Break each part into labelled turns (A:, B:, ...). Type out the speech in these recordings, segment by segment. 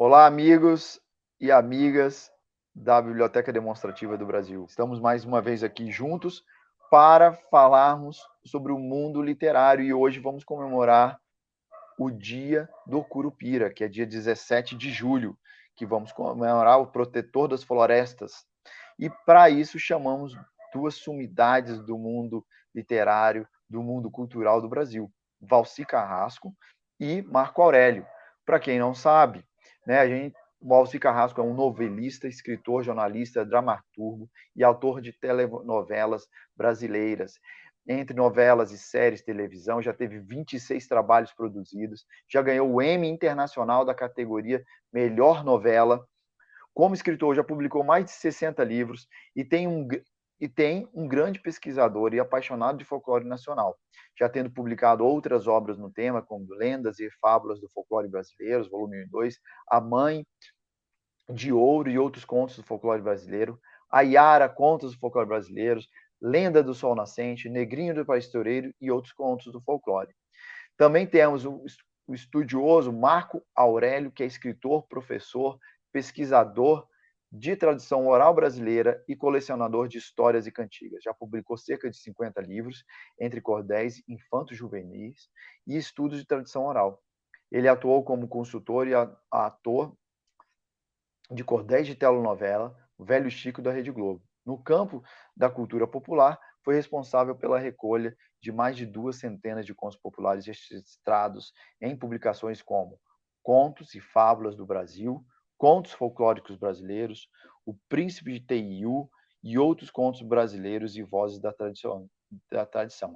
A: Olá, amigos e amigas da Biblioteca Demonstrativa do Brasil. Estamos mais uma vez aqui juntos para falarmos sobre o mundo literário e hoje vamos comemorar o Dia do Curupira, que é dia 17 de julho, que vamos comemorar o protetor das florestas. E para isso chamamos duas sumidades do mundo literário, do mundo cultural do Brasil, Valci Carrasco e Marco Aurélio. Para quem não sabe, o Valci Carrasco é um novelista, escritor, jornalista, dramaturgo e autor de telenovelas brasileiras. Entre novelas e séries de televisão, já teve 26 trabalhos produzidos, já ganhou o Emmy Internacional da categoria Melhor Novela. Como escritor, já publicou mais de 60 livros e tem um grande pesquisador e apaixonado de folclore nacional, já tendo publicado outras obras no tema, como Lendas e Fábulas do Folclore Brasileiro, volume 1 e 2, A Mãe de Ouro e outros contos do folclore brasileiro, A Yara, contos do folclore brasileiro, Lenda do Sol Nascente, Negrinho do Pastoreiro e outros contos do folclore. Também temos o estudioso Marco Aurélio, que é escritor, professor, pesquisador de tradição oral brasileira e colecionador de histórias e cantigas. Já publicou cerca de 50 livros, entre cordéis infanto-juvenis e estudos de tradição oral. Ele atuou como consultor e ator de cordéis de telenovela, O Velho Chico da Rede Globo. No campo da cultura popular, foi responsável pela recolha de mais de 200 de contos populares registrados em publicações como Contos e Fábulas do Brasil, Contos Folclóricos Brasileiros, O Príncipe de Teiu e outros contos brasileiros e vozes da tradição.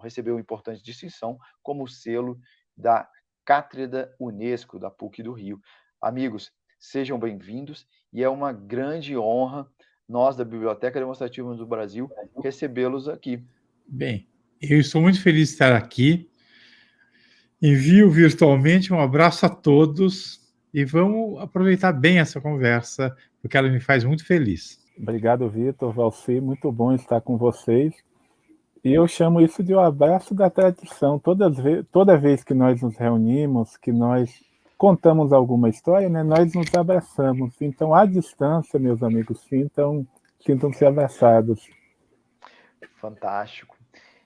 A: Recebeu importante distinção como selo da Cátedra Unesco da PUC do Rio. Amigos, sejam bem-vindos e é uma grande honra nós da Biblioteca Demonstrativa do Brasil recebê-los aqui.
B: Bem, eu estou muito feliz de estar aqui. Envio virtualmente um abraço a todos e vamos aproveitar bem essa conversa, porque ela me faz muito feliz.
C: Obrigado, Vitor, Valci, muito bom estar com vocês. E eu chamo isso de um abraço da tradição. Toda vez que nós nos reunimos, que nós contamos alguma história, né, nós nos abraçamos. Então, à distância, meus amigos, sintam-se abraçados.
A: Fantástico.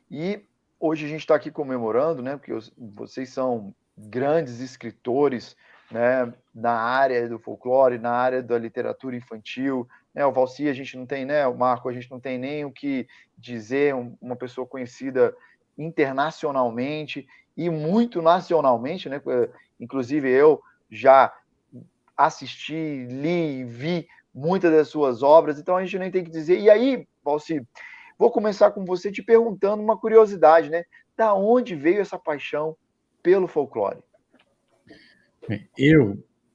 A: E hoje a gente está aqui comemorando, né, porque vocês são grandes escritores, né, na área do folclore, na área da literatura infantil. Né, o Valci, a gente não tem, né, o Marco, a gente não tem nem o que dizer, uma pessoa conhecida internacionalmente e muito nacionalmente, né? Inclusive eu já assisti, li, vi muitas das suas obras, então a gente nem tem que dizer. E aí, Valci, vou começar com você te perguntando uma curiosidade, né? Da onde veio essa paixão pelo folclore?
B: Bem,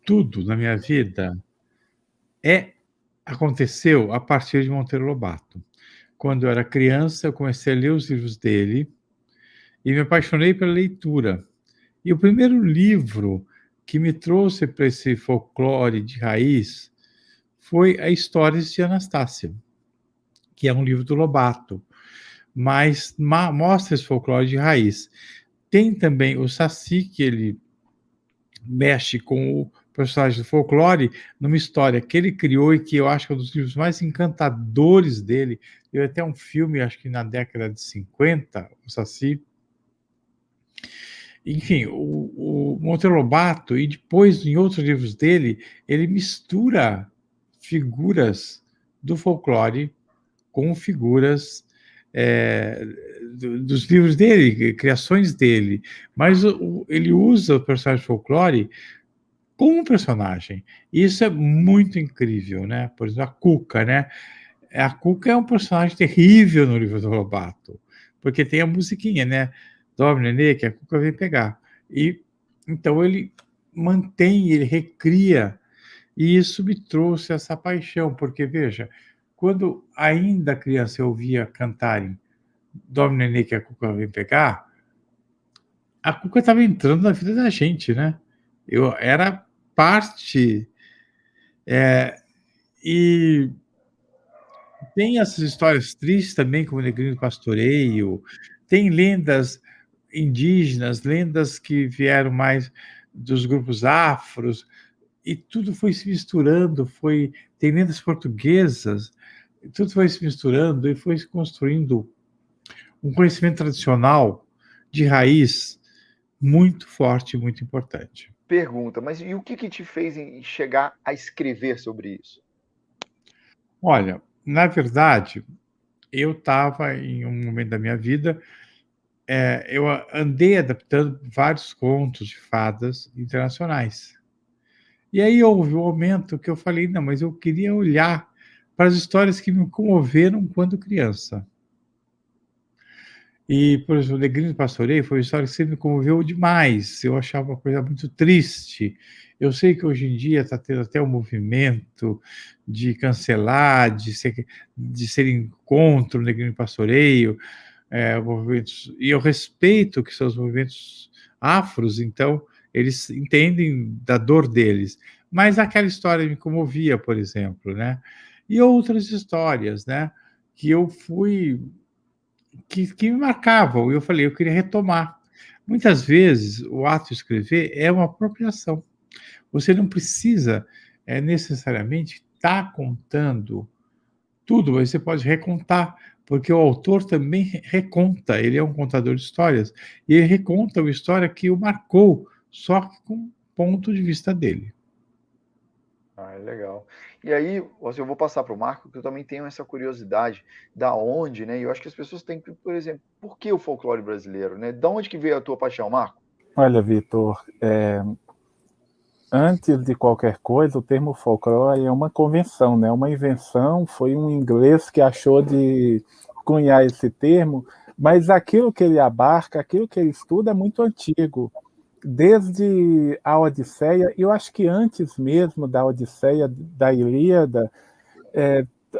B: tudo na minha vida aconteceu a partir de Monteiro Lobato. Quando eu era criança, eu comecei a ler os livros dele e me apaixonei pela leitura. E o primeiro livro que me trouxe para esse folclore de raiz foi a Histórias de Anastácia, que é um livro do Lobato, mas mostra esse folclore de raiz. Tem também o Saci, que ele mexe com o personagem do folclore numa história que ele criou e que eu acho que é um dos livros mais encantadores dele. Teve até um filme, acho que na década de 50, o Saci. Enfim, o Monteiro Lobato, e depois em outros livros dele, ele mistura figuras do folclore com figuras dos livros dele, criações dele, mas ele usa o personagem folclore como um personagem. Isso é muito incrível, né? Por exemplo, a Cuca, né? A Cuca é um personagem terrível no livro do Lobato, porque tem a musiquinha, né? Dorme, nenê, que a Cuca vem pegar. E então ele mantém, ele recria, e isso me trouxe essa paixão, porque veja, quando ainda criança eu ouvia cantarem Dorme, nenê, que a Cuca vem pegar, a Cuca estava entrando na vida da gente, né? Eu era parte. E tem essas histórias tristes também, como o Negrinho do Pastoreio, tem lendas indígenas, lendas que vieram mais dos grupos afros, e tudo foi se misturando, tem lendas portuguesas, tudo foi se misturando e foi se construindo um conhecimento tradicional de raiz muito forte e muito importante.
A: Pergunta, mas e o que te fez chegar a escrever sobre isso?
B: Olha, na verdade, eu estava em um momento da minha vida, eu andei adaptando vários contos de fadas internacionais. E aí houve um momento que eu falei: "Não, mas eu queria olhar para as histórias que me comoveram quando criança". E, por exemplo, o Negrinho do Pastoreio foi uma história que sempre me comoveu demais, eu achava uma coisa muito triste. Eu sei que hoje em dia está tendo até um movimento de cancelar, de ser contra o Negrinho do Pastoreio, movimentos, e eu respeito que são os movimentos afros, então eles entendem da dor deles. Mas aquela história me comovia, por exemplo, né? E outras histórias, né? Que eu fui que me marcavam, e eu falei: "Eu queria retomar". Muitas vezes, o ato de escrever é uma apropriação. Você não precisa, necessariamente estar contando tudo, mas você pode recontar, porque o autor também reconta, ele é um contador de histórias, e ele reconta uma história que o marcou, só que com o ponto de vista dele.
A: Ah, é legal. E aí, assim, eu vou passar para o Marco, que eu também tenho essa curiosidade da onde, né? E eu acho que as pessoas têm que, por exemplo, por que o folclore brasileiro, né? Da onde que veio a tua paixão, Marco?
C: Olha, Vitor, antes de qualquer coisa, o termo folclore é uma convenção, né? Uma invenção, foi um inglês que achou de cunhar esse termo, mas aquilo que ele abarca, aquilo que ele estuda é muito antigo. Desde a Odisseia, e eu acho que antes mesmo da Odisseia, da Ilíada,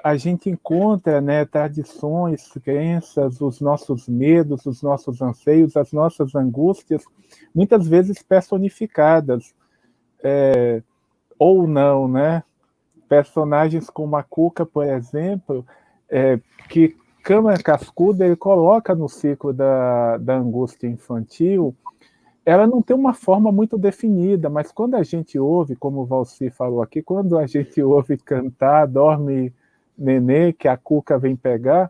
C: a gente encontra, né, tradições, crenças, os nossos medos, os nossos anseios, as nossas angústias, muitas vezes personificadas, ou não, né? Personagens como a Cuca, por exemplo, que Câmara Cascuda ele coloca no ciclo da angústia infantil. Ela não tem uma forma muito definida, mas quando a gente ouve, como o Valci falou aqui, quando a gente ouve cantar Dorme Nenê, que a Cuca vem pegar,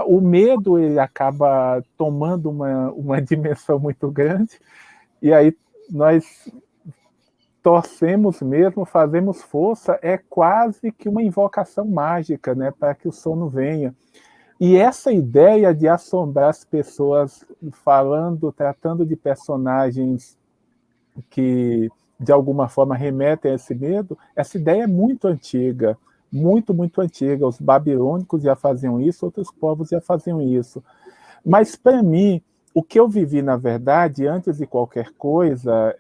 C: o medo ele acaba tomando uma dimensão muito grande, e aí nós torcemos mesmo, fazemos força, é quase que uma invocação mágica, né, para que o sono venha. E essa ideia de assombrar as pessoas falando, tratando de personagens que de alguma forma remetem a esse medo, essa ideia é muito antiga, muito, muito antiga. Os babilônicos já faziam isso, outros povos já faziam isso. Mas para mim, o que eu vivi, na verdade, antes de qualquer coisa,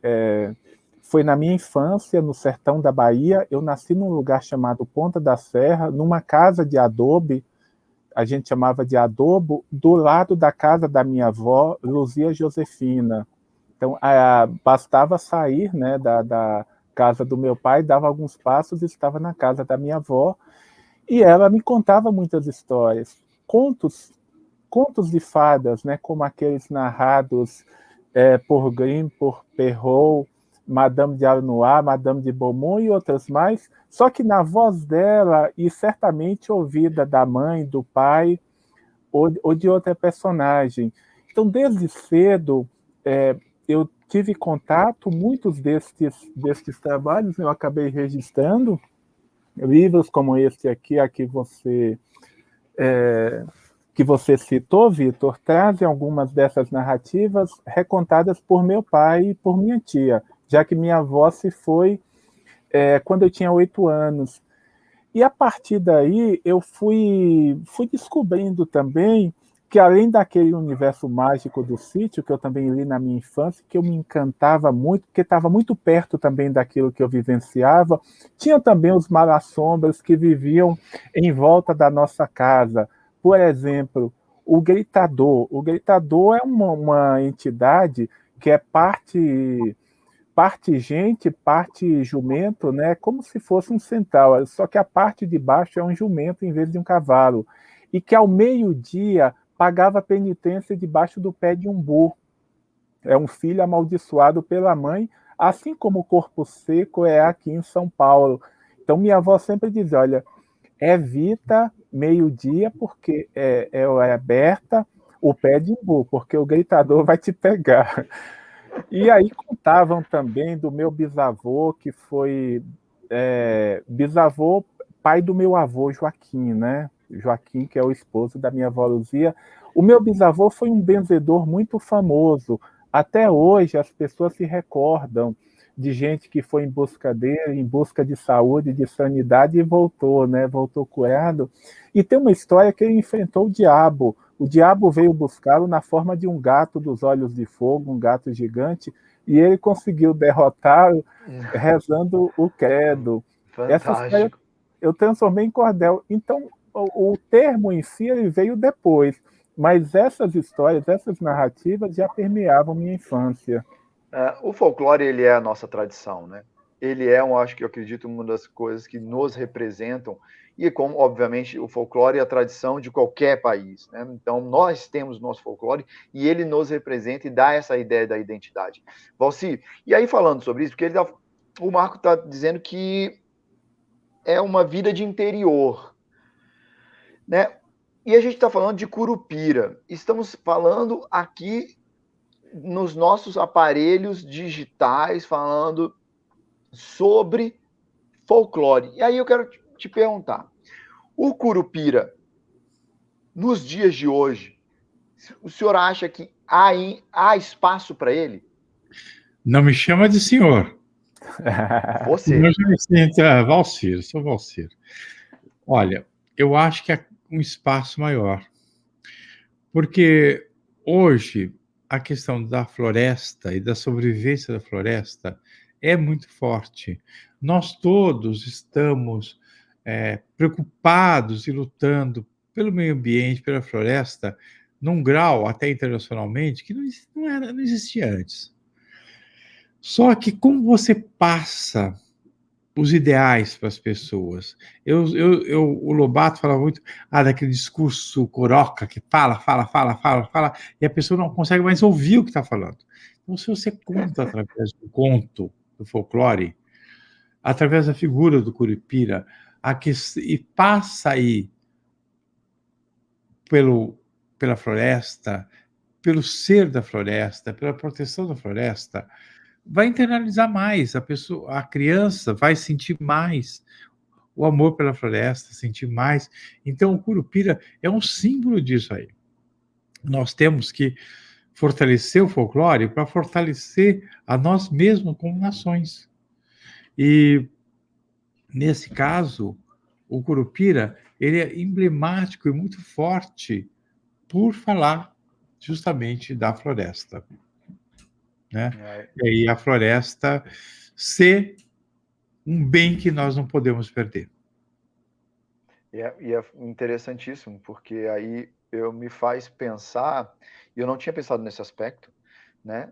C: foi na minha infância, no sertão da Bahia. Eu nasci num lugar chamado Ponta da Serra, numa casa de adobe, a gente chamava de adobo, do lado da casa da minha avó, Luzia Josefina. Então, bastava sair, né, da casa do meu pai, dava alguns passos e estava na casa da minha avó, e ela me contava muitas histórias, contos de fadas, né, como aqueles narrados por Grimm, por Perrault, Madame de Arnois, Madame de Beaumont e outras mais, só que na voz dela, e certamente ouvida da mãe, do pai, ou de outra personagem. Então, desde cedo, eu tive contato, muitos destes trabalhos eu acabei registrando, livros como este aqui, que você citou, Vitor, trazem algumas dessas narrativas recontadas por meu pai e por minha tia, já que minha avó se foi quando eu tinha 8 anos. E a partir daí eu fui descobrindo também que, além daquele universo mágico do sítio, que eu também li na minha infância, que eu me encantava muito, porque estava muito perto também daquilo que eu vivenciava, tinha também os mal-assombros que viviam em volta da nossa casa. Por exemplo, o Gritador. O Gritador é uma entidade que é parte gente, parte jumento, né? Como se fosse um centauro, só que a parte de baixo é um jumento em vez de um cavalo. E que ao meio-dia pagava penitência debaixo do pé de um burro. É um filho amaldiçoado pela mãe, assim como o corpo seco é aqui em São Paulo. Então, minha avó sempre dizia, olha, evita meio-dia, porque é hora aberta, o pé de imbu, porque o gritador vai te pegar. E aí contavam também do meu bisavô, que foi bisavô, pai do meu avô Joaquim, né? Joaquim, que é o esposo da minha avó Luzia. O meu bisavô foi um benzedor muito famoso. Até hoje as pessoas se recordam de gente que foi em busca dele, em busca de saúde, de sanidade e voltou, né? Voltou curado. E tem uma história que ele enfrentou o diabo. O diabo veio buscá-lo na forma de um gato dos olhos de fogo, um gato gigante, e ele conseguiu derrotá-lo rezando o credo. Essa história
A: Fantástico.
C: eu transformei em cordel. Então, o termo em si ele veio depois, mas essas histórias, essas narrativas já permeavam minha infância.
A: O folclore, ele é a nossa tradição, né? Ele é, acho que eu acredito, uma das coisas que nos representam, e como, obviamente, o folclore é a tradição de qualquer país, né? Então, nós temos nosso folclore e ele nos representa e dá essa ideia da identidade. Valci, e aí falando sobre isso, porque o Marco está dizendo que é uma vida de interior, né? E a gente está falando de Curupira. Estamos falando aqui nos nossos aparelhos digitais, falando sobre folclore. E aí eu quero te perguntar, o Curupira, nos dias de hoje, o senhor acha que há espaço para ele?
B: Não me chama de senhor.
A: Você.
B: Eu já me sinto, Valcir, sou Valcir. Olha, eu acho que há um espaço maior, porque hoje a questão da floresta e da sobrevivência da floresta é muito forte. Nós todos estamos preocupados e lutando pelo meio ambiente, pela floresta, num grau, até internacionalmente, que não existia antes. Só que como você passa os ideais para as pessoas. O Lobato fala muito daquele discurso coroca que fala, e a pessoa não consegue mais ouvir o que está falando. Então, se você conta através do conto, do folclore, através da figura do Curupira, e passa aí pela floresta, pelo ser da floresta, pela proteção da floresta, vai internalizar mais, a criança vai sentir mais o amor pela floresta, sentir mais. Então, o Curupira é um símbolo disso aí. Nós temos que fortalecer o folclore para fortalecer a nós mesmos como nações. E, nesse caso, o Curupira, ele é emblemático e muito forte por falar justamente da floresta, né? E aí a floresta ser um bem que nós não podemos perder.
A: E é interessantíssimo, porque aí me faz pensar, e eu não tinha pensado nesse aspecto, né?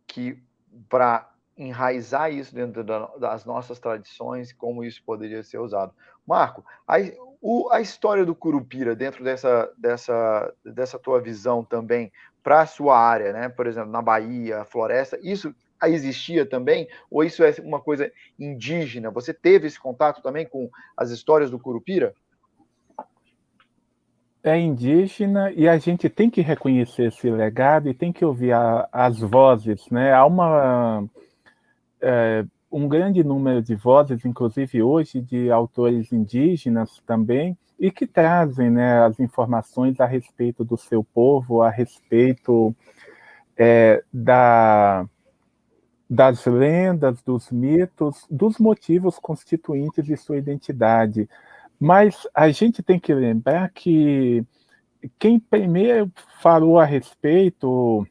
A: Que para enraizar isso dentro das nossas tradições, como isso poderia ser usado. Marco, a história do Curupira dentro dessa tua visão também para a sua área, né? Por exemplo, na Bahia, floresta, isso existia também? Ou isso é uma coisa indígena? Você teve esse contato também com as histórias do Curupira?
C: É indígena e a gente tem que reconhecer esse legado e tem que ouvir as vozes, né? Há um grande número de vozes, inclusive hoje, de autores indígenas também, e que trazem, né, as informações a respeito do seu povo, a respeito das lendas, dos mitos, dos motivos constituintes de sua identidade. Mas a gente tem que lembrar que quem primeiro falou a respeito,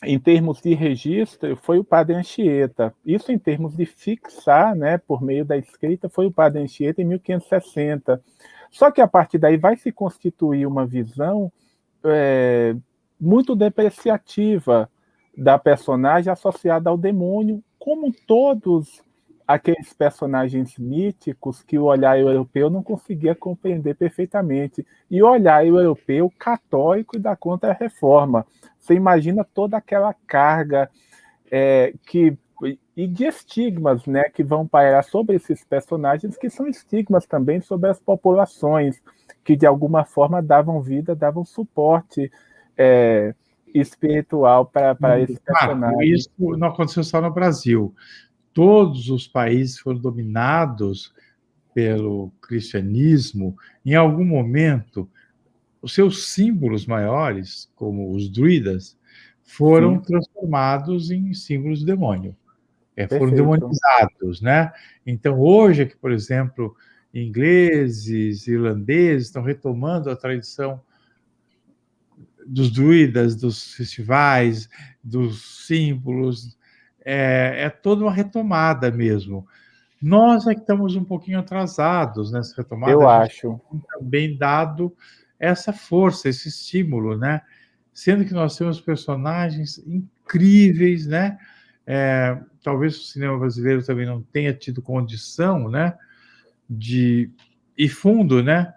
C: em termos de registro, foi o padre Anchieta. Isso em termos de fixar, né, por meio da escrita, foi o padre Anchieta em 1560. Só que a partir daí vai se constituir uma visão muito depreciativa da personagem associada ao demônio, como todos aqueles personagens míticos que o olhar europeu não conseguia compreender perfeitamente. E o olhar europeu católico e da Contra-Reforma. Você imagina toda aquela carga que e de estigmas, né, que vão pairar sobre esses personagens, que são estigmas também sobre as populações, que de alguma forma davam vida, davam suporte espiritual para esses
B: Marco,
C: personagens.
B: isso não aconteceu só no Brasil. Todos os países foram dominados pelo cristianismo. Em algum momento, os seus símbolos maiores, como os druidas, foram
C: Sim.
B: transformados em símbolos do demônio. Foram
C: Perfeito.
B: demonizados, né? Então, hoje, que, por exemplo, ingleses, irlandeses estão retomando a tradição dos druidas, dos festivais, dos símbolos, é toda uma retomada mesmo. Nós é que estamos um pouquinho atrasados nessa retomada.
C: Eu
B: A gente
C: acho.
B: tem também dado essa força, esse estímulo, né? Sendo que nós temos personagens incríveis, né? Talvez o cinema brasileiro também não tenha tido condição, né? E fundo, né?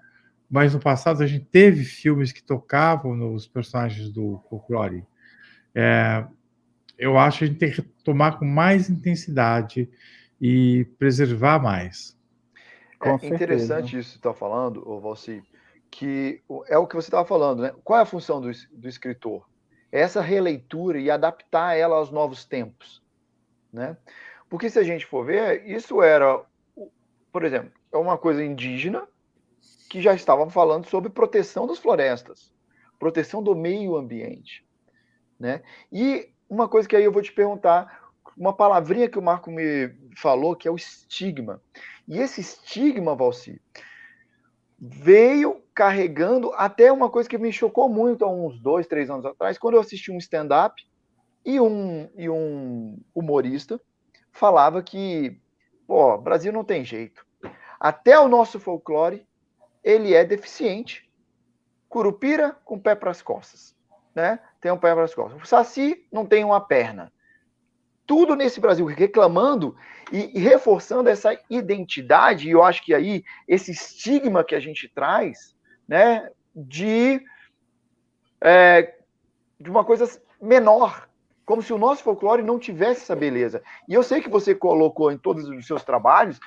B: Mas no passado a gente teve filmes que tocavam nos personagens do folclore. Eu acho que a gente tem que tomar com mais intensidade e preservar mais.
C: Com
A: É
C: certeza.
A: interessante isso que você está falando, ô Valci, que é o que você estava falando, né? Qual é a função do escritor? É essa releitura e adaptar ela aos novos tempos, né? Porque se a gente for ver, isso era, por exemplo, é uma coisa indígena que já estavam falando sobre proteção das florestas, proteção do meio ambiente, né? E uma coisa que aí eu vou te perguntar, uma palavrinha que o Marco me falou, que é o estigma. E esse estigma, Valci, veio carregando até uma coisa que me chocou muito há uns 2, 3 anos atrás, quando eu assisti um stand-up e um humorista falava que, pô, Brasil não tem jeito. Até o nosso folclore, ele é deficiente. Curupira com pé para as costas, né? Tem um pé para as costas. O Saci não tem uma perna. Tudo nesse Brasil reclamando e reforçando essa identidade, e eu acho que aí esse estigma que a gente traz, né, de uma coisa menor, como se o nosso folclore não tivesse essa beleza. E eu sei que você colocou em todos os seus trabalhos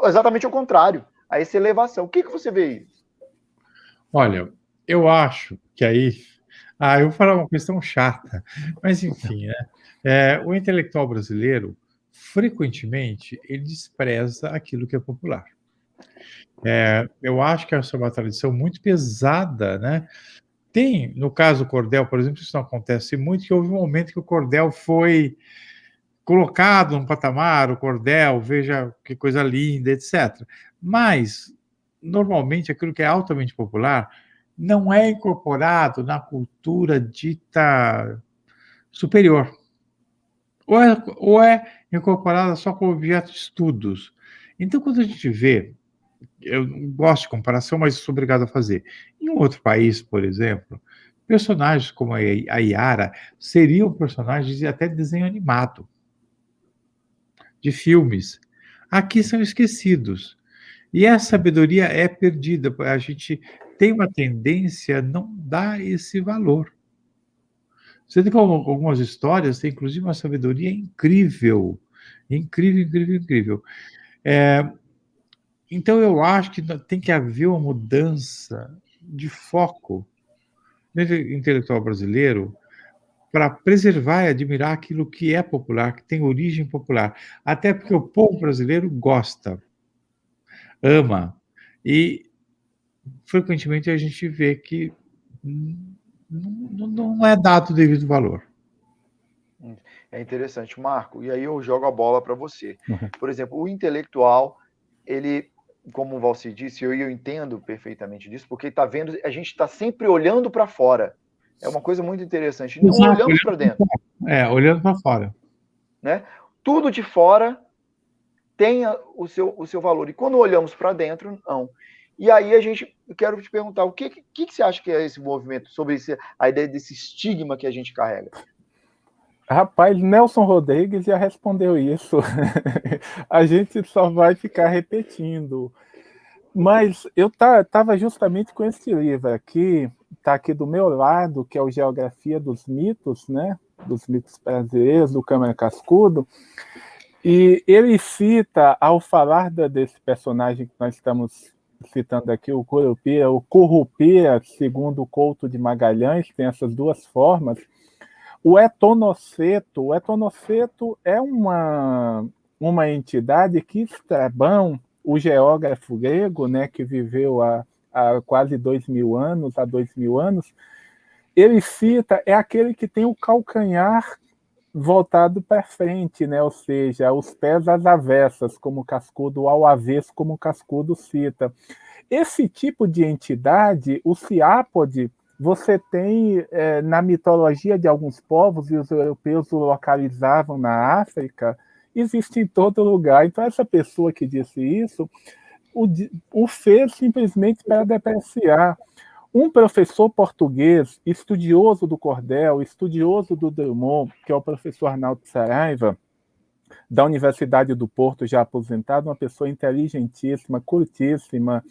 A: exatamente o contrário, a essa elevação. O que você vê isso?
B: Olha, eu acho que aí. Eu vou falar uma questão chata, mas enfim, né? O intelectual brasileiro, frequentemente, ele despreza aquilo que é popular. Eu acho que essa é uma tradição muito pesada, né? Tem, no caso do cordel, por exemplo, isso não acontece muito, que houve um momento que o cordel foi colocado num patamar, o cordel, veja que coisa linda, etc. Mas, normalmente, aquilo que é altamente popular não é incorporado na cultura dita superior. Ou é incorporada só como objeto de estudos. Então, quando a gente vê, eu não gosto de comparação, mas sou obrigado a fazer. Em um outro país, por exemplo, personagens como a Yara seriam personagens de até desenho animado, de filmes. Aqui são esquecidos. E a sabedoria é perdida. A gente tem uma tendência a não dar esse valor. Você tem algumas histórias, tem inclusive uma sabedoria incrível. Incrível, incrível, incrível. Então, eu acho que tem que haver uma mudança de foco no intelectual brasileiro para preservar e admirar aquilo que é popular, que tem origem popular. Até porque o povo brasileiro gosta, ama, e frequentemente a gente vê que não é dado o devido valor.
A: É interessante, Marco. E aí eu jogo a bola para você. Por exemplo, o intelectual, ele, como o Valci disse, eu entendo perfeitamente disso, porque tá vendo, a gente está sempre olhando para fora. É uma coisa muito interessante. Não
B: Exato,
A: olhamos para dentro.
B: Olhando para fora.
A: Né? Tudo de fora tem o seu valor. E quando olhamos para dentro, não. E aí eu quero te perguntar, o que você acha que é esse movimento, sobre a ideia desse estigma que a gente carrega?
C: Rapaz, Nelson Rodrigues já respondeu isso. A gente só vai ficar repetindo. Mas eu estava justamente com esse livro aqui, está aqui do meu lado, que é o Geografia dos Mitos, né? dos mitos brasileiros, do Câmara Cascudo, e ele cita, ao falar desse personagem que nós estamos citando aqui, o Curupira, segundo o Couto de Magalhães, tem essas duas formas, o Etonoceto é uma entidade que Estrabão, o geógrafo grego, né, que viveu há quase 2.000 anos, ele cita, é aquele que tem o calcanhar voltado para frente, né? Ou seja, os pés às avessas, como Cascudo, ao avesso, como Cascudo cita. Esse tipo de entidade, o Ciápode, você tem na mitologia de alguns povos, e os europeus o localizavam na África, existe em todo lugar. Então, essa pessoa que disse isso, o fez simplesmente para depreciar. Um professor português, estudioso do cordel, estudioso do Drummond, que é o professor Arnaldo Saraiva, da Universidade do Porto, já aposentado, uma pessoa inteligentíssima, cultíssima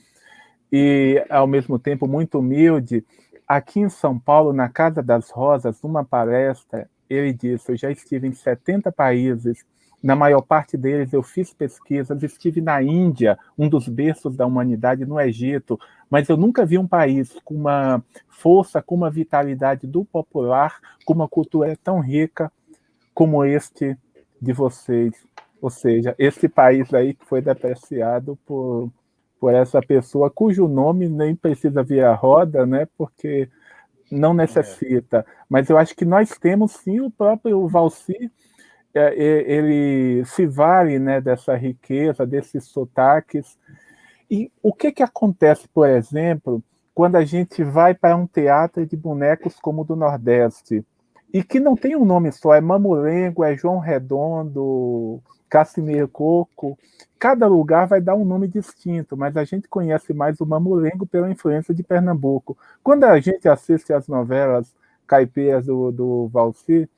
C: e, ao mesmo tempo, muito humilde. Aqui em São Paulo, na Casa das Rosas, numa palestra, ele disse: eu já estive em 70 países, na maior parte deles eu fiz pesquisas, estive na Índia, um dos berços da humanidade, no Egito, mas eu nunca vi um país com uma força, com uma vitalidade do popular, com uma cultura tão rica como este de vocês. Ou seja, esse país aí que foi depreciado por essa pessoa cujo nome nem precisa vir à roda, né? Porque não necessita. Mas eu acho que nós temos sim o próprio Valci, ele se vale, né, dessa riqueza, desses sotaques. E o que acontece, por exemplo, quando a gente vai para um teatro de bonecos como o do Nordeste, e que não tem um nome só, é Mamulengo, é João Redondo, Casimiro Coco, cada lugar vai dar um nome distinto, mas a gente conhece mais o Mamulengo pela influência de Pernambuco. Quando a gente assiste às novelas caipiras do Valci,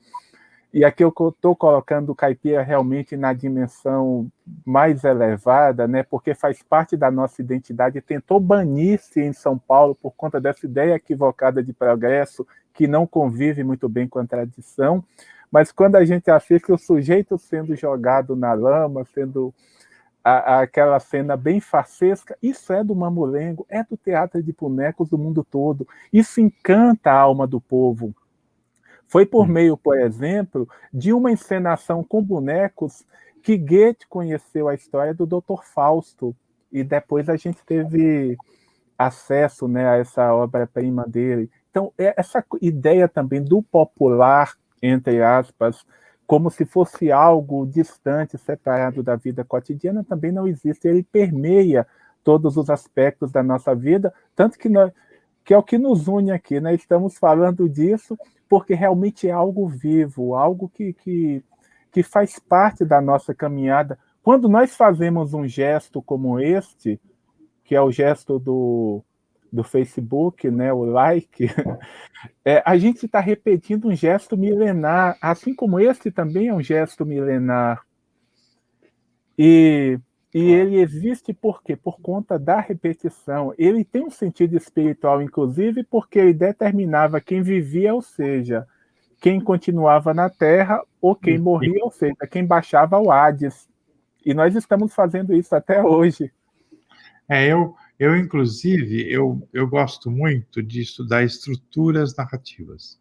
C: e aqui eu estou colocando o caipira realmente na dimensão mais elevada, né, porque faz parte da nossa identidade, tentou banir-se em São Paulo por conta dessa ideia equivocada de progresso, que não convive muito bem com a tradição, mas quando a gente assiste o sujeito sendo jogado na lama, sendo aquela cena bem farsesca, isso é do Mamulengo, é do teatro de bonecos do mundo todo, isso encanta a alma do povo. Foi por meio, por exemplo, de uma encenação com bonecos que Goethe conheceu a história do Dr. Fausto, e depois a gente teve acesso, né, a essa obra-prima dele. Então, essa ideia também do popular, entre aspas, como se fosse algo distante, separado da vida cotidiana, também não existe. Ele permeia todos os aspectos da nossa vida, tanto que é o que nos une aqui, né? Estamos falando disso porque realmente é algo vivo, algo que faz parte da nossa caminhada. Quando nós fazemos um gesto como este, que é o gesto do Facebook, né, o like, a gente está repetindo um gesto milenar, assim como esse também é um gesto milenar. E ele existe por quê? Por conta da repetição. Ele tem um sentido espiritual, inclusive, porque ele determinava quem vivia, ou seja, quem continuava na Terra, ou quem morria, ou seja, quem baixava ao Hades. E nós estamos fazendo isso até hoje.
B: Eu inclusive, eu gosto muito de estudar estruturas narrativas.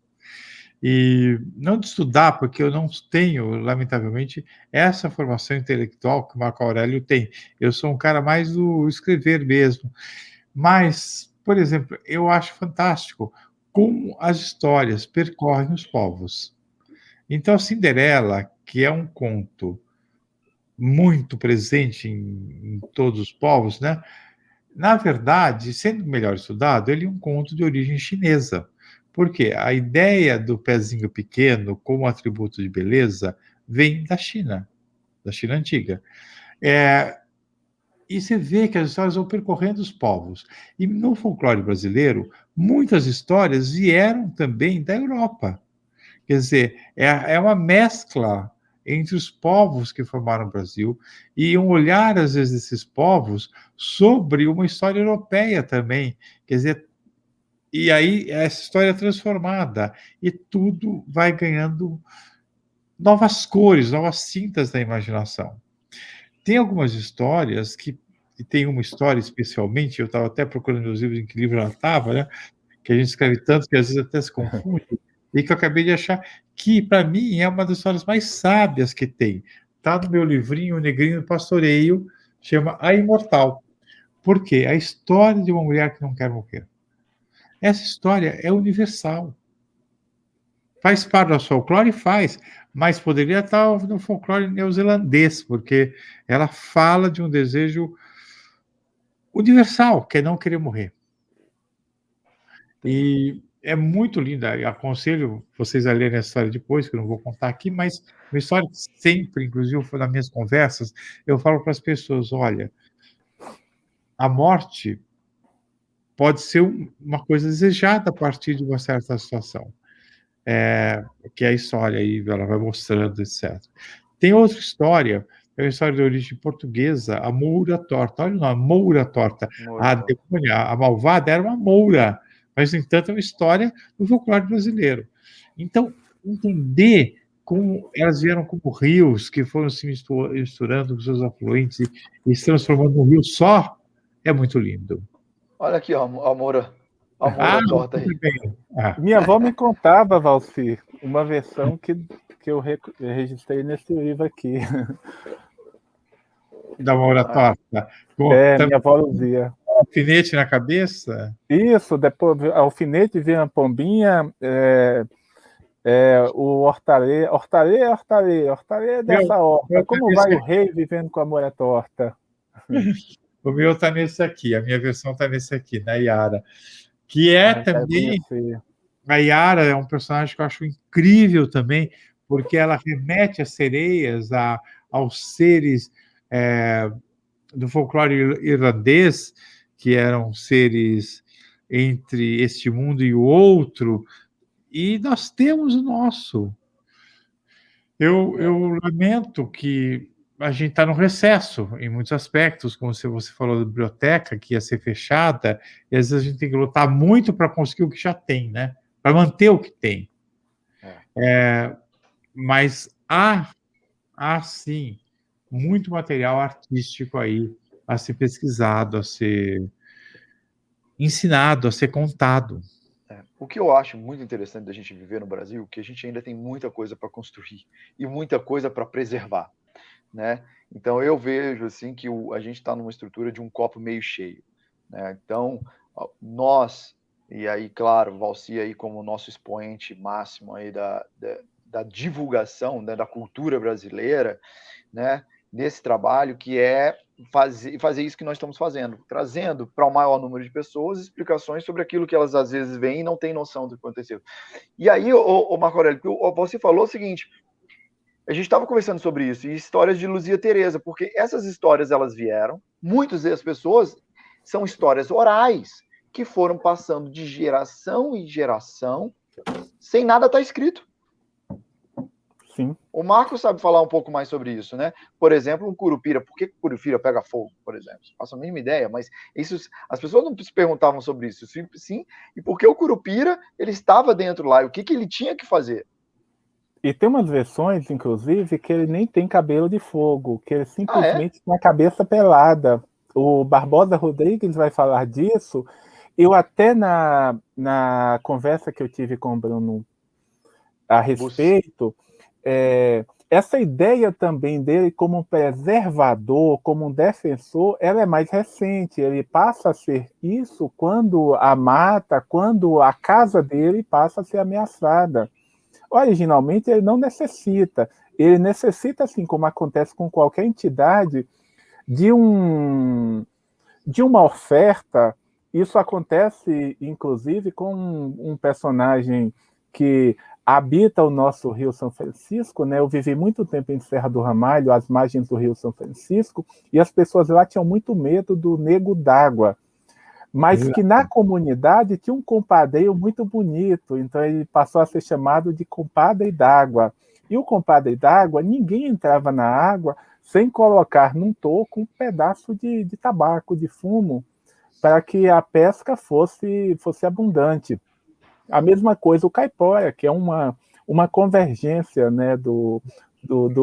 B: E não de estudar, porque eu não tenho, lamentavelmente, essa formação intelectual que o Marco Aurélio tem. Eu sou um cara mais do escrever mesmo. Mas, por exemplo, eu acho fantástico como as histórias percorrem os povos. Então, Cinderela, que é um conto muito presente em todos os povos, né? Na verdade, sendo melhor estudado, ele é um conto de origem chinesa. Porque a ideia do pezinho pequeno como atributo de beleza vem da China antiga. E você vê que as histórias vão percorrendo os povos. E no folclore brasileiro, muitas histórias vieram também da Europa. Quer dizer, é uma mescla entre os povos que formaram o Brasil e um olhar, às vezes, desses povos sobre uma história europeia também. Quer dizer, E aí essa história é transformada e tudo vai ganhando novas cores, novas tintas da imaginação. Tem algumas histórias e tem uma história especialmente, eu estava até procurando meus livros, em que livro ela estava, né? Que a gente escreve tanto que às vezes até se confunde, e que eu acabei de achar que, para mim, é uma das histórias mais sábias que tem. Está no meu livrinho, O Negrinho do Pastoreio, chama A Imortal. Por quê? A história de uma mulher que não quer morrer. Essa história é universal. Faz parte do folclore? Faz, mas poderia estar no folclore neozelandês, porque ela fala de um desejo universal, que é não querer morrer. E é muito linda. Eu aconselho vocês a lerem essa história depois, que eu não vou contar aqui, mas uma história que sempre, inclusive nas minhas conversas, eu falo para as pessoas: olha, a morte pode ser uma coisa desejada a partir de uma certa situação. Que é a história aí, ela vai mostrando, etc. Tem outra história, é uma história de origem portuguesa, a Moura Torta. Olha o nome, Moura Torta. A demônia, a malvada era uma moura, mas, no entanto, é uma história do folclore brasileiro. Então, entender como elas vieram como rios que foram se misturando com seus afluentes e se transformando num rio só, é muito lindo.
A: Olha aqui, ó, a Moura Torta aí.
C: Minha avó me contava, Valci, uma versão que eu registrei nesse livro aqui.
B: Da Moura Torta.
C: Minha avó dizia.
B: Alfinete na cabeça?
C: Isso, depois alfinete vem a pombinha, o hortalê dessa horta. Como vai o rei vivendo com a Moura Torta?
B: O meu está nesse aqui, a minha versão está nesse aqui, na Yara. Que é também. A Yara é um personagem que eu acho incrível também, porque ela remete às sereias, aos seres do folclore irlandês, que eram seres entre este mundo e o outro, e nós temos o nosso. Eu lamento que a gente está no recesso, em muitos aspectos, como você falou da biblioteca, que ia ser fechada, e às vezes a gente tem que lutar muito para conseguir o que já tem, né? Para manter o que tem. Mas há, sim, muito material artístico aí a ser pesquisado, a ser ensinado, a ser contado.
A: O que eu acho muito interessante da gente viver no Brasil, que a gente ainda tem muita coisa para construir e muita coisa para preservar, né? Então eu vejo assim que a gente está numa estrutura de um copo meio cheio, né? Então nós, e aí claro, Valci aí como nosso expoente máximo aí da divulgação, né, da cultura brasileira, né? Nesse trabalho que é fazer isso que nós estamos fazendo, trazendo para o maior número de pessoas explicações sobre aquilo que elas às vezes veem e não têm noção do que aconteceu. E aí, o Marco Aurélio, você falou o seguinte, a gente estava conversando sobre isso, e histórias de Luzia Teresa, porque essas histórias elas vieram, muitas das pessoas são histórias orais, que foram passando de geração em geração, sem nada estar escrito.
C: Sim.
A: O Marco sabe falar um pouco mais sobre isso, né? Por exemplo, um curupira. Por que o curupira pega fogo, por exemplo? Não faço a mínima ideia, mas isso, as pessoas não se perguntavam sobre isso. Sim, e por que o curupira ele estava dentro lá? E o que ele tinha que fazer?
C: E tem umas versões, inclusive, que ele nem tem cabelo de fogo, que ele simplesmente tem a cabeça pelada. O Barbosa Rodrigues vai falar disso. Eu até na conversa que eu tive com o Bruno a respeito, essa ideia também dele como um preservador, como um defensor, ela é mais recente. Ele passa a ser isso quando a mata, quando a casa dele passa a ser ameaçada. Originalmente, ele não necessita. Ele necessita, assim como acontece com qualquer entidade, de uma oferta. Isso acontece, inclusive, com um personagem que habita o nosso Rio São Francisco, né? Eu vivi muito tempo em Serra do Ramalho, às margens do Rio São Francisco, e as pessoas lá tinham muito medo do nego d'água, mas que na comunidade tinha um compadreio muito bonito, então ele passou a ser chamado de compadre d'água. E o compadre d'água, ninguém entrava na água sem colocar num toco um pedaço de tabaco, de fumo, para que a pesca fosse abundante. A mesma coisa o caipora, que é uma convergência, né, do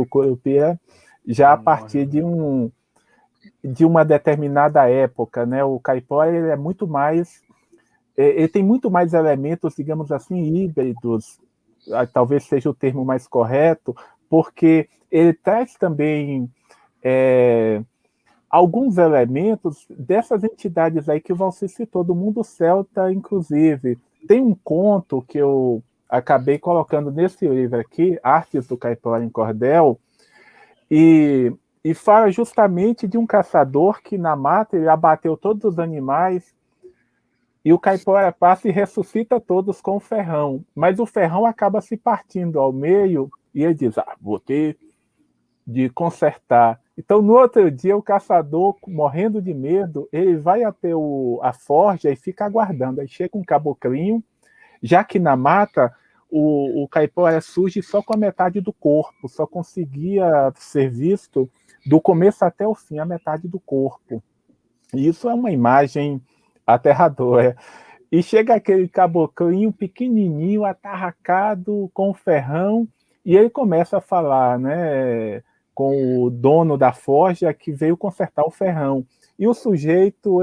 C: curupira, já a partir de uma determinada época, né? O caipora ele é muito mais, ele tem muito mais elementos, digamos assim, híbridos, talvez seja o termo mais correto, porque ele traz também alguns elementos dessas entidades aí que o Valci citou, do mundo celta, inclusive. Tem um conto que eu acabei colocando nesse livro aqui, Artes do Caipora em Cordel, e fala justamente de um caçador que na mata ele abateu todos os animais e o caipora passa e ressuscita todos com o ferrão, mas o ferrão acaba se partindo ao meio e ele diz, vou ter de consertar. Então, no outro dia, o caçador, morrendo de medo, ele vai até a forja e fica aguardando. Aí chega um caboclinho, já que na mata o caipora surge só com a metade do corpo, só conseguia ser visto do começo até o fim, a metade do corpo. E isso é uma imagem aterradora. E chega aquele caboclinho pequenininho, atarracado, com o ferrão, e ele começa a falar, né, com o dono da forja que veio consertar o ferrão. E o sujeito,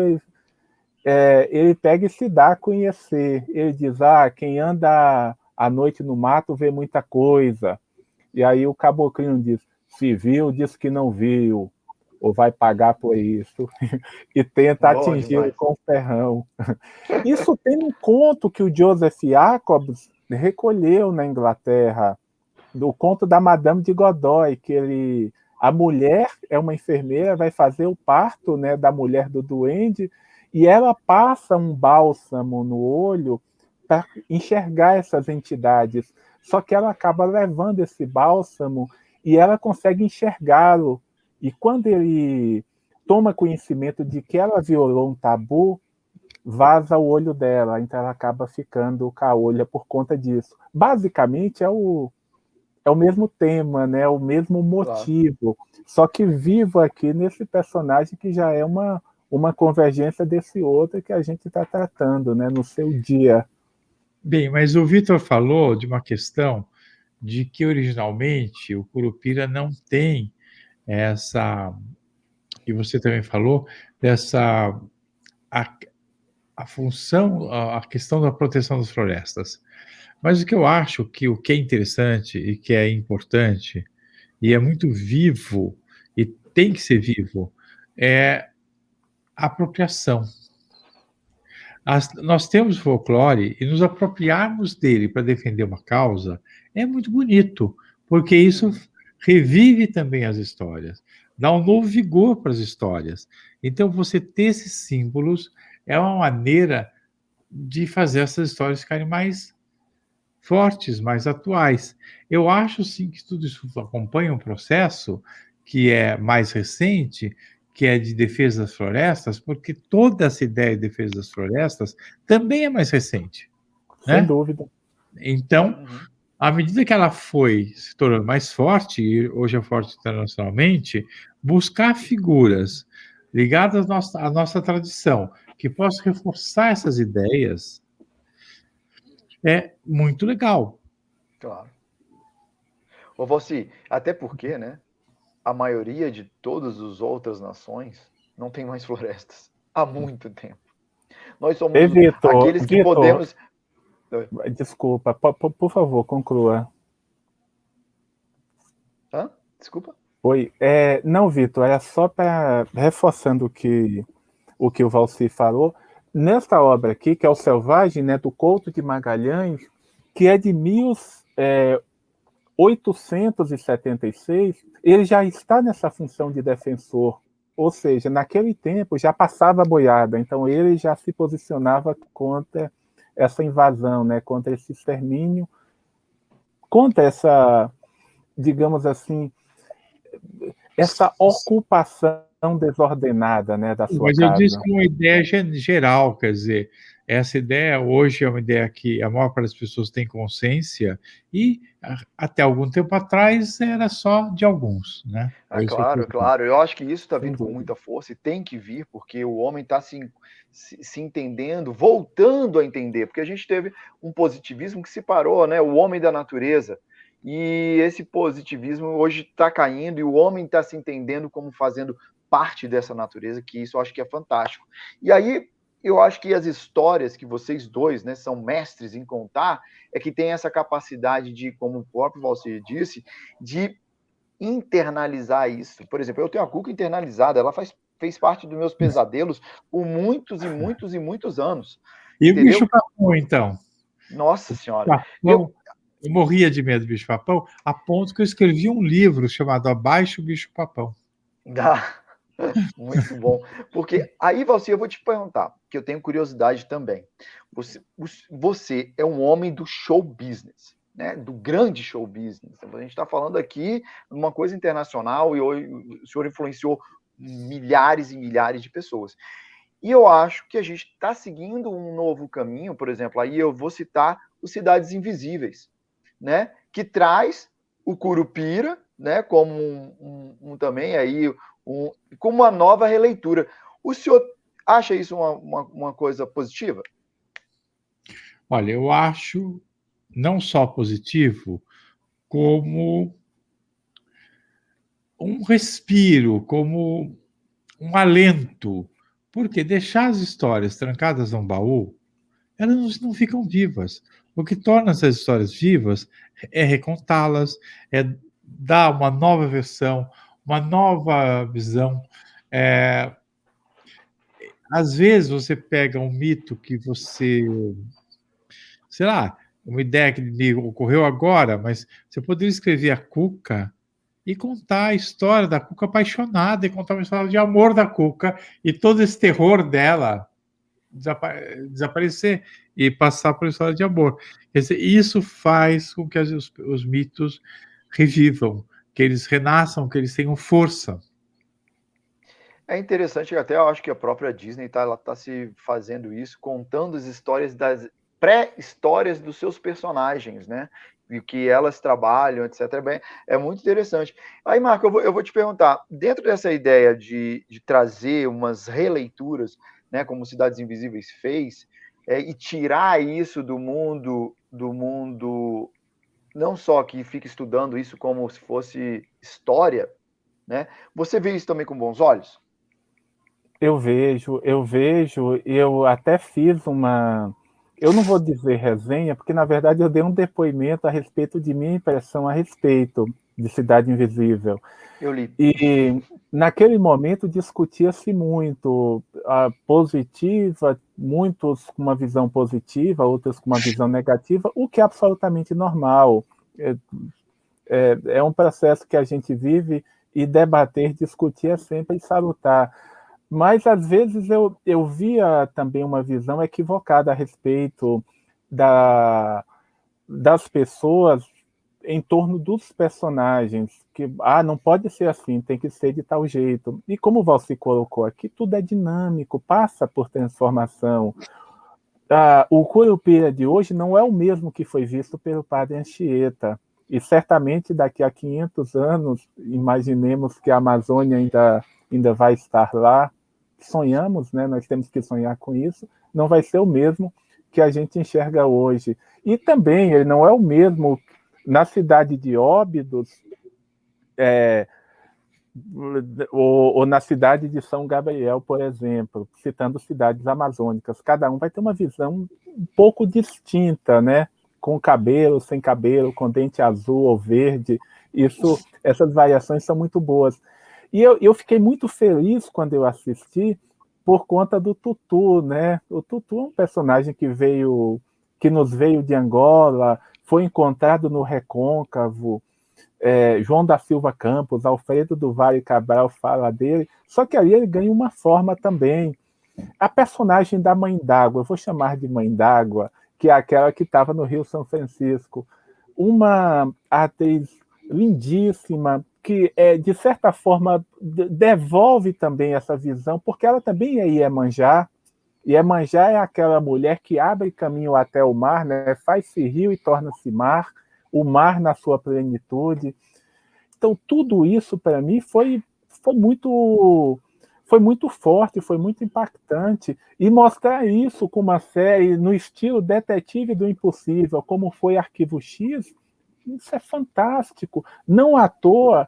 C: ele pega e se dá a conhecer. Ele diz, quem anda à noite no mato vê muita coisa. E aí o caboclinho diz, se viu, diz que não viu, ou vai pagar por isso. E tenta atingi-lo com o ferrão. Isso tem um conto que o Joseph Jacobs recolheu na Inglaterra, do conto da Madame de Godoy, que a mulher é uma enfermeira, vai fazer o parto, né, da mulher do duende, e ela passa um bálsamo no olho para enxergar essas entidades. Só que ela acaba levando esse bálsamo e ela consegue enxergá-lo. E quando ele toma conhecimento de que ela violou um tabu, vaza o olho dela, então ela acaba ficando caolha por conta disso. Basicamente é o mesmo tema, né? O mesmo motivo, claro. Só que vivo aqui nesse personagem que já é uma convergência desse outro que a gente está tratando, né, no seu dia.
B: Bem, mas o Vitor falou de uma questão de que originalmente o curupira não tem essa, e você também falou, dessa a função, a questão da proteção das florestas. Mas o que eu acho que o que é interessante e que é importante e é muito vivo e tem que ser vivo é a apropriação. Nós temos folclore e nos apropriarmos dele para defender uma causa é muito bonito, porque isso revive também as histórias, dá um novo vigor para as histórias. Então, você ter esses símbolos é uma maneira de fazer essas histórias ficarem mais fortes, mais atuais. Eu acho, sim, que tudo isso acompanha um processo que é mais recente, que é de defesa das florestas, porque toda essa ideia de defesa das florestas também é mais recente.
C: Sem dúvida.
B: Então, à medida que ela foi se tornando mais forte, e hoje é forte internacionalmente, buscar figuras ligadas à nossa tradição, que possam reforçar essas ideias, é muito legal.
A: Claro. Ô, Valci, até porque, né, a maioria de todas as outras nações não tem mais florestas há muito tempo. Nós somos aqueles que podemos...
C: Desculpa, por favor, conclua.
A: Hã? Desculpa?
C: Oi. Não, Vitor, era só para reforçando o que o Valci falou. Nesta obra aqui, que é o Selvagem, né, do Couto de Magalhães, que é de 1876, ele já está nessa função de defensor. Ou seja, naquele tempo já passava a boiada, então ele já se posicionava contra essa invasão, né, contra esse extermínio, contra essa, digamos assim, essa ocupação desordenada, né, da sua casa.
B: Mas eu disse uma ideia geral, quer dizer, Essa ideia hoje é uma ideia que a maior parte das pessoas tem consciência e até algum tempo atrás era só de alguns, né?
A: Ah,
B: Hoje é
A: claro,
B: todo
A: claro. Eu acho que isso está
C: Sem
A: vindo com
C: dúvida.
A: muita força e tem que vir, porque o homem está se entendendo, voltando a entender, porque a gente teve um positivismo que se parou, né? O homem da natureza. E esse positivismo hoje está caindo e o homem está se entendendo como fazendo parte dessa natureza, que isso eu acho que é fantástico. E aí eu acho que as histórias que vocês dois, né, são mestres em contar, é que tem essa capacidade de, como o próprio Valcir disse, de internalizar isso. Por exemplo, eu tenho a Cuca internalizada, ela fez parte dos meus pesadelos por muitos e muitos e muitos anos,
B: E o
A: entendeu?
B: bicho-papão, então?
A: Nossa Senhora.
B: Papão, eu morria de medo do bicho-papão, a ponto que eu escrevi um livro chamado Abaixo o Bicho-Papão.
A: Muito bom. Porque aí, Valci, eu vou te perguntar, que eu tenho curiosidade também. Você é um homem do show business, né? Do grande show business. A gente está falando aqui de uma coisa internacional e hoje o senhor influenciou milhares e milhares de pessoas. E eu acho que a gente está seguindo um novo caminho, por exemplo, aí eu vou citar o Cidades Invisíveis, né? Que traz o Curupira, né? Como também aí como uma nova releitura. O senhor acha isso uma coisa positiva?
B: Olha, eu acho não só positivo, como um respiro, como um alento, porque deixar as histórias trancadas num baú, elas não ficam vivas. O que torna essas histórias vivas é recontá-las, é dar uma nova versão, uma nova visão. Às vezes você pega um mito que você, sei lá, uma ideia que me ocorreu agora, mas você poderia escrever a Cuca e contar a história da Cuca apaixonada e contar uma história de amor da Cuca e todo esse terror dela desaparecer e passar por uma história de amor. Quer dizer, isso faz com que os mitos revivam, que eles renasçam, que eles tenham força.
A: É interessante, até eu acho que a própria Disney ela tá se fazendo isso, contando as histórias das pré-histórias dos seus personagens, né? E o que elas trabalham, etc. É muito interessante. Aí, Marco, eu vou te perguntar, dentro dessa ideia de trazer umas releituras, né, como Cidades Invisíveis fez, e tirar isso do mundo, não só que fica estudando isso como se fosse história, né? Você vê isso também com bons olhos?
C: Eu até fiz uma. Eu não vou dizer resenha, porque na verdade eu dei um depoimento a respeito de minha impressão a respeito de Cidade Invisível.
A: Eu li.
C: E naquele momento discutia-se muito a positiva, muitos com uma visão positiva, outros com uma visão negativa, o que é absolutamente normal. É um processo que a gente vive e debater, discutir é sempre salutar. Mas, às vezes, eu via também uma visão equivocada a respeito das pessoas em torno dos personagens, que não pode ser assim, tem que ser de tal jeito. E como o Valci colocou aqui, tudo é dinâmico, passa por transformação. O Curupira de hoje não é o mesmo que foi visto pelo padre Anchieta. E certamente daqui a 500 anos, imaginemos que a Amazônia ainda vai estar lá, sonhamos, né? Nós temos que sonhar com isso, não vai ser o mesmo que a gente enxerga hoje. E também ele não é o mesmo na cidade de Óbidos ou na cidade de São Gabriel, por exemplo, citando cidades amazônicas. Cada um vai ter uma visão um pouco distinta, né? Com cabelo, sem cabelo, com dente azul ou verde. Essas variações são muito boas. E eu fiquei muito feliz quando eu assisti por conta do Tutu, né? O Tutu é um personagem que nos veio de Angola, foi encontrado no Recôncavo. João da Silva Campos, Alfredo do Vale Cabral fala dele, só que ali ele ganha uma forma também. A personagem da Mãe d'Água, eu vou chamar de Mãe d'Água, que é aquela que estava no Rio São Francisco, uma atriz lindíssima, que, de certa forma, devolve também essa visão, porque ela também é Iemanjá, Iemanjá é aquela mulher que abre caminho até o mar, né? Faz-se rio e torna-se mar, o mar na sua plenitude. Então, tudo isso, para mim, foi muito forte, foi muito impactante. E mostrar isso com uma série no estilo Detetive do Impossível, como foi Arquivo X, isso é fantástico. Não à toa,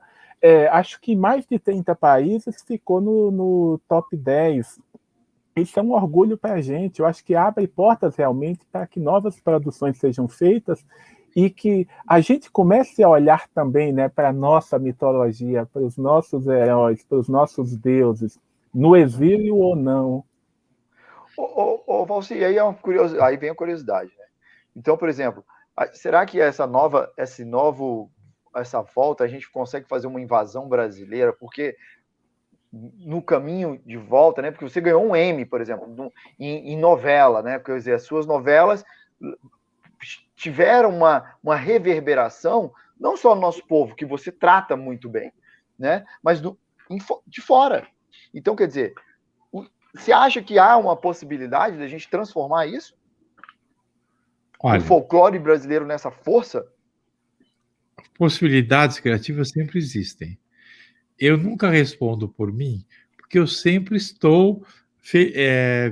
C: acho que mais de 30 países ficou no top 10. Isso é um orgulho para a gente. Eu acho que abre portas realmente para que novas produções sejam feitas e que a gente comece a olhar também, né, para a nossa mitologia, para os nossos heróis, para os nossos deuses, no exílio ou não.
A: Valci, aí vem a curiosidade, né? Então, por exemplo, será que essa volta a gente consegue fazer uma invasão brasileira? Porque no caminho de volta, né? Porque você ganhou um Emmy, por exemplo, em novela, né? Quer dizer, as suas novelas tiveram uma reverberação, não só no nosso povo, que você trata muito bem, né? Mas de fora. Então, quer dizer, você acha que há uma possibilidade de a gente transformar isso?
B: Olha,
A: o folclore brasileiro nessa força?
B: Possibilidades criativas sempre existem. Eu nunca respondo por mim, porque eu sempre estou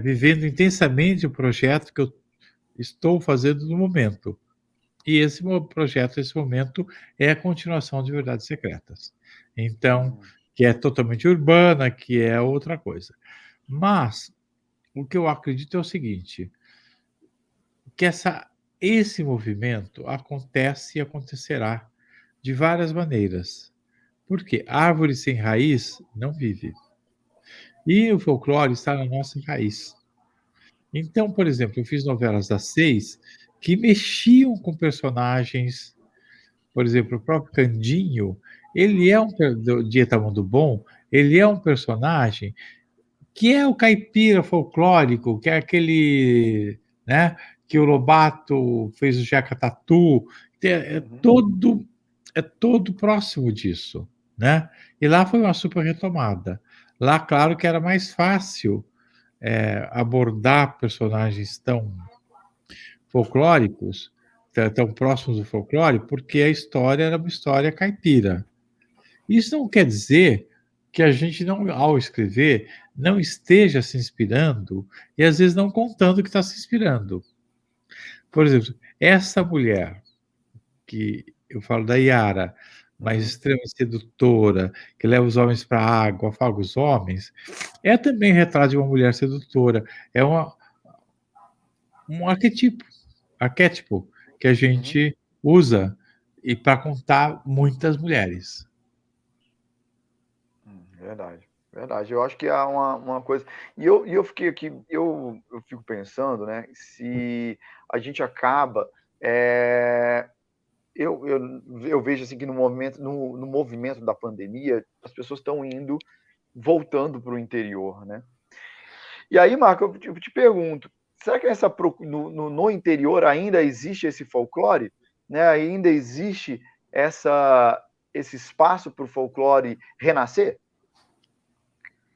B: vivendo intensamente o projeto que eu estou fazendo no momento. E esse projeto, esse momento, é a continuação de Verdades Secretas. Então, que é totalmente urbana, que é outra coisa. Mas o que eu acredito é o seguinte, que esse movimento acontece e acontecerá de várias maneiras. Porque árvore sem raiz não vive. E o folclore está na nossa raiz. Então, por exemplo, eu fiz novelas das 6 que mexiam com personagens. Por exemplo, o próprio Candinho, ele é do Dieta Mundo Bom, ele é um personagem que é o caipira folclórico, que é aquele, né, que o Lobato fez o Jeca Tatu, é todo próximo disso, né? E lá foi uma super retomada. Lá, claro que era mais fácil abordar personagens tão folclóricos, tão próximos do folclore, porque a história era uma história caipira. Isso não quer dizer que a gente não, ao escrever, não esteja se inspirando e às vezes não contando que está se inspirando. Por exemplo, essa mulher que eu falo da Yara, mas extremamente sedutora, que leva os homens para a água, afaga os homens, é também retrato de uma mulher sedutora. É um arquétipo que a gente usa e para contar muitas mulheres.
A: Verdade, verdade. Eu acho que há uma coisa. E eu fiquei aqui, eu fico pensando, né? Se a gente acaba. Eu vejo assim que no movimento da pandemia, as pessoas estão voltando para o interior, né? E aí, Marco, eu te pergunto, será que no interior ainda existe esse folclore? Né? Ainda existe esse espaço para o folclore renascer?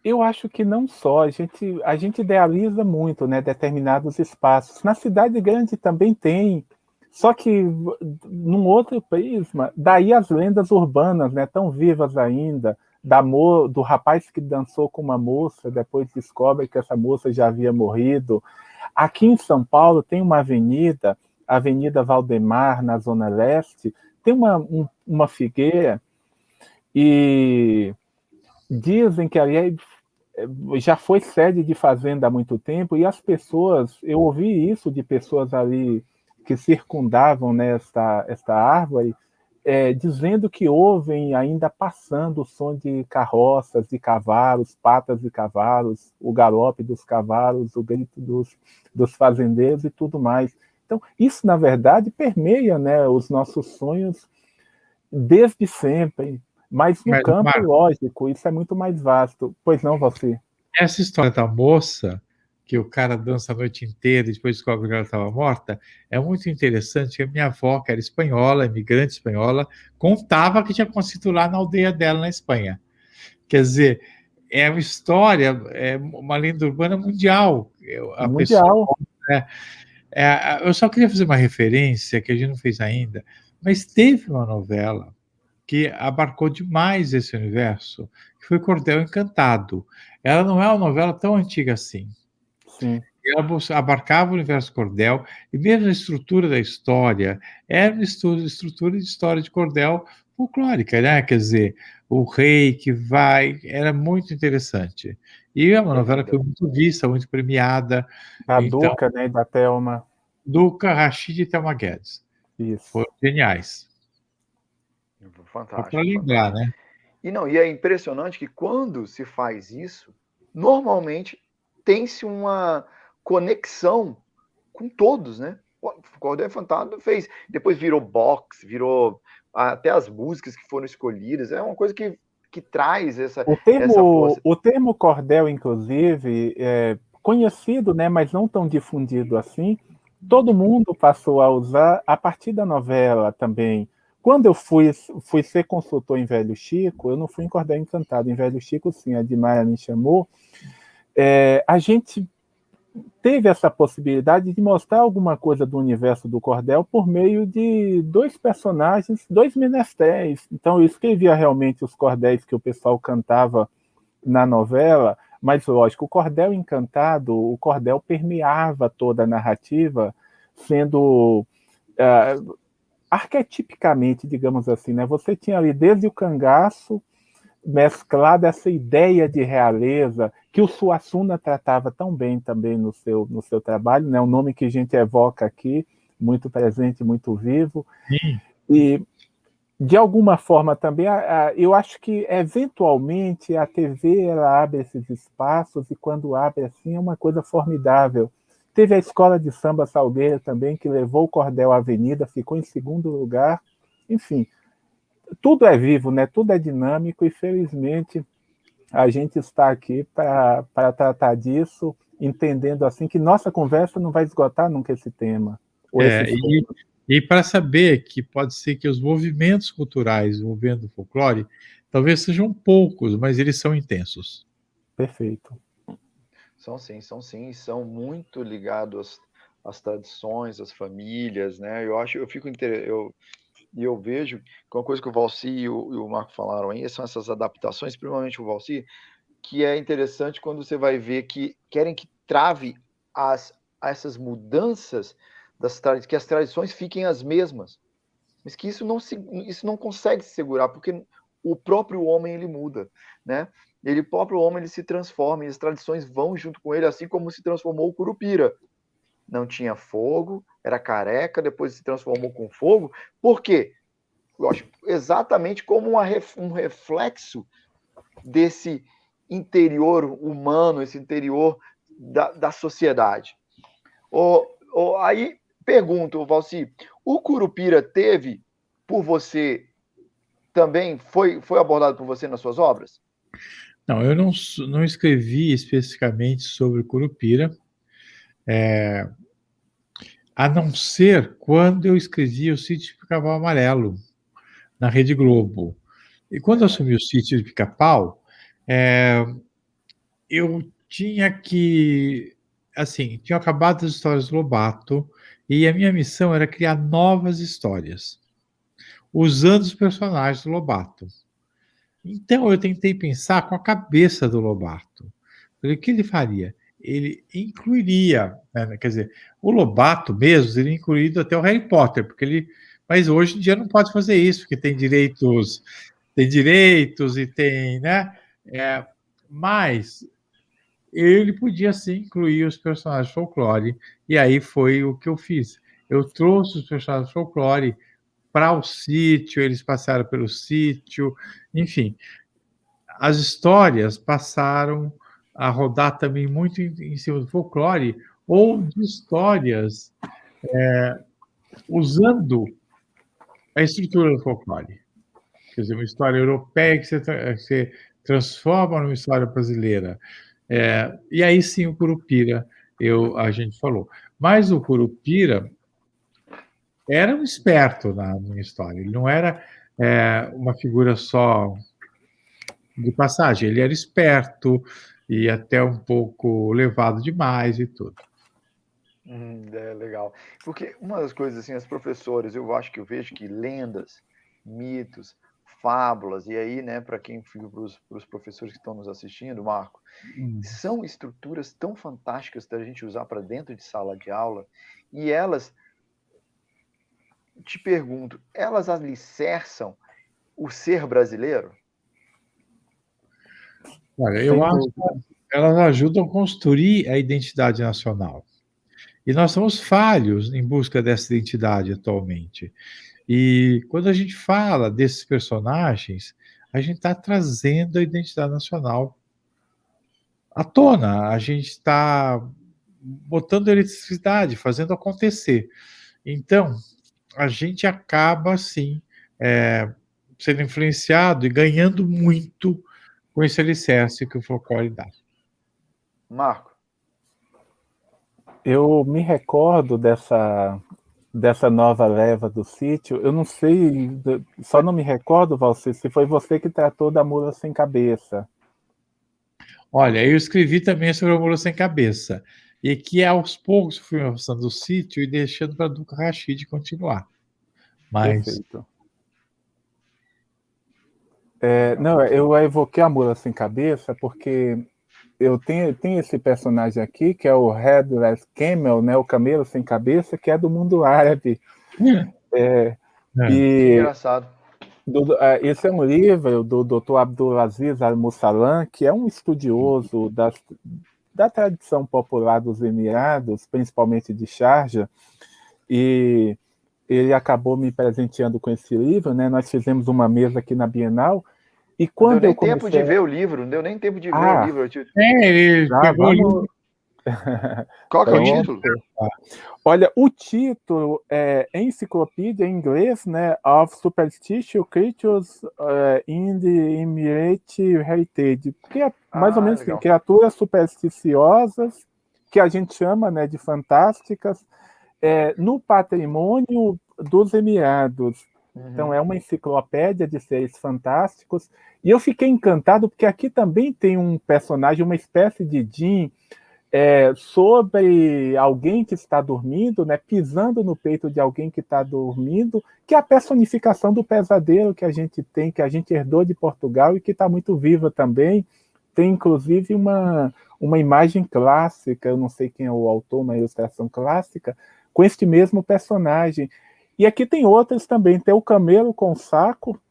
C: Eu acho que não só, a gente idealiza muito, né, determinados espaços. Na cidade grande também tem, só que num outro prisma, daí as lendas urbanas, né, tão vivas ainda, do rapaz que dançou com uma moça, depois descobre que essa moça já havia morrido. Aqui em São Paulo tem uma avenida, a Avenida Valdemar, na Zona Leste, tem uma figueira e dizem que ali já foi sede de fazenda há muito tempo e as pessoas, eu ouvi isso de pessoas ali que circundavam, né, esta árvore, dizendo que ouvem ainda passando o som de carroças, de cavalos, patas de cavalos, o galope dos cavalos, o grito dos fazendeiros e tudo mais. Então, isso, na verdade, permeia, né, os nossos sonhos desde sempre. Mas no campo,
B: Marco,
C: lógico, isso é muito mais vasto. Pois não, você?
B: essa história da moça, que o cara dança a noite inteira e depois descobre que ela estava morta, é muito interessante, que a minha avó, que era espanhola, imigrante espanhola, contava que tinha acontecido lá na aldeia dela, na Espanha. Quer dizer, é uma história, é uma lenda urbana mundial. a
C: mundial.
B: pessoa... eu só queria fazer uma referência, que a gente não fez ainda, mas teve uma novela que abarcou demais esse universo, que foi Cordel Encantado. Ela não é uma novela tão antiga assim.
C: Sim.
B: Ela abarcava o universo cordel, e mesmo a estrutura da história era uma estrutura de história de cordel folclórica, né? Quer dizer, o rei que vai... Era muito interessante. E é uma novela que foi muito vista, muito premiada.
C: Da
B: Então,
C: Duca, né, e da Thelma.
B: Duca, Rachid e Thelma Guedes.
C: Isso.
B: Foram geniais.
A: Fantástico.
B: Para lembrar, né?
A: E é impressionante que quando se faz isso, normalmente tem-se uma conexão com todos, né? O Cordel Encantado fez, depois virou box, virou até as músicas que foram escolhidas, é uma coisa que traz essa força.
C: O termo cordel, inclusive, é conhecido, né, mas não tão difundido assim, todo mundo passou a usar a partir da novela também. Quando eu fui ser consultor em Velho Chico, eu não fui em Cordel Encantado, em Velho Chico sim, a Dimaia me chamou, a gente teve essa possibilidade de mostrar alguma coisa do universo do cordel por meio de 2 personagens, 2 menestréis. Então eu escrevia realmente os cordéis que o pessoal cantava na novela, mas lógico, o Cordel Encantado, o cordel permeava toda a narrativa, sendo arquetipicamente, digamos assim, né? Você tinha ali desde o cangaço, mesclada essa ideia de realeza que o Suassuna tratava tão bem também no seu trabalho, né? Um nome que a gente evoca aqui, muito presente, muito vivo.
B: Sim.
C: E, de alguma forma, também, eu acho que, eventualmente, a TV ela abre esses espaços, e quando abre assim, é uma coisa formidável. Teve a Escola de Samba Salgueiro também, que levou o Cordel à Avenida, ficou em 2º lugar. Enfim, tudo é vivo, né? Tudo é dinâmico, e felizmente a gente está aqui para tratar disso, entendendo assim que nossa conversa não vai esgotar nunca esse tema.
B: E para saber que pode ser que os movimentos culturais envolvendo o folclore talvez sejam poucos, mas eles são intensos.
C: Perfeito.
A: São sim, são muito ligados às tradições, às famílias, né? Eu vejo que uma coisa que o Valci e o Marco falaram aí são essas adaptações, principalmente o Valci, que é interessante quando você vai ver que querem que trave essas mudanças que as tradições fiquem as mesmas, mas que isso não consegue se segurar, porque o próprio homem ele muda, né? O próprio homem ele se transforma, e as tradições vão junto com ele, assim como se transformou o Curupira. Não tinha fogo, era careca, depois se transformou com fogo. Por quê? Eu acho exatamente como um reflexo desse interior humano, esse interior da sociedade. Aí pergunto, Valci, o Curupira teve, por você, também foi abordado por você nas suas obras?
B: Não, eu não escrevi especificamente sobre Curupira, a não ser quando eu escrevi o Sítio de Pica-Pau Amarelo, na Rede Globo. E quando eu assumi o Sítio de Pica-Pau, eu tinha que... Assim, tinham acabado as histórias do Lobato, e a minha missão era criar novas histórias, usando os personagens do Lobato. Então, eu tentei pensar com a cabeça do Lobato. O que ele faria? Ele incluiria, né, quer dizer, o Lobato mesmo seria incluído até o Harry Potter, porque ele... Mas hoje em dia não pode fazer isso, porque tem direitos e tem, né? Mas ele podia sim incluir os personagens de folclore, e aí foi o que eu fiz. Eu trouxe os personagens de folclore para o sítio, eles passaram pelo sítio, enfim. As histórias passaram a rodar também muito em cima do folclore, ou de histórias usando a estrutura do folclore. Quer dizer, uma história europeia que você transforma numa história brasileira. E aí sim o Curupira, a gente falou. Mas o Curupira era um esperto na minha história, ele não era uma figura só de passagem, ele era esperto, e até um pouco levado demais e tudo.
A: É legal. Porque uma das coisas, assim, as professoras, eu acho que eu vejo que lendas, mitos, fábulas, e aí, né, para quem fica para os professores que estão nos assistindo, Marco, são estruturas tão fantásticas da gente usar para dentro de sala de aula, e elas, te pergunto, elas alicerçam o ser brasileiro?
B: Olha, eu
C: Sem
B: acho
C: dúvida.
B: que elas ajudam a construir a identidade nacional. E nós somos falhos em busca dessa identidade atualmente. E quando a gente fala desses personagens, a gente está trazendo a identidade nacional à tona, a gente está botando eletricidade, fazendo acontecer. Então, a gente acaba, sim, sendo influenciado e ganhando muito com esse alicerce que o folclore dá.
A: Marco?
C: Eu me recordo dessa nova leva do sítio. Eu não sei, só não me recordo, Valci, se foi você que tratou da mula sem cabeça.
B: Olha, eu escrevi também sobre a Mula Sem Cabeça, e que aos poucos fui avançando o sítio e deixando para Duca Rachid continuar. Mas
C: Perfeito. Não, eu evoquei a mula sem cabeça porque eu tenho esse personagem aqui, que é o Headless Camel, né, o camelo sem cabeça, que é do mundo árabe.
A: Que engraçado.
C: Esse é um livro do Dr. Abdulaziz Al-Mussallam, que é um estudioso da tradição popular dos Emirados, principalmente de Sharjah, e ele acabou me presenteando com esse livro, né? Nós fizemos uma mesa aqui na Bienal, e
A: Não
C: quando
A: deu nem
C: eu comecei...
A: tempo de ver o livro, não deu nem tempo de ver o livro.
B: ele pegou o livro.
A: Qual que é o título?
C: Olha, o título é Enciclopédia em inglês, né, of Superstitious Creatures in the Emirate Heritage, que é mais ou menos assim, criaturas supersticiosas, que a gente chama, né, de fantásticas, no patrimônio dos Emirados. Então, é uma enciclopédia de seres fantásticos. E eu fiquei encantado, porque aqui também tem um personagem, uma espécie de djinn, sobre alguém que está dormindo, né, pisando no peito de alguém que está dormindo, que é a personificação do pesadelo que a gente tem, que a gente herdou de Portugal e que está muito viva também. Tem, inclusive, uma imagem clássica, eu não sei quem é o autor, uma ilustração clássica, com este mesmo personagem. E aqui tem outras também, tem o camelo com saco,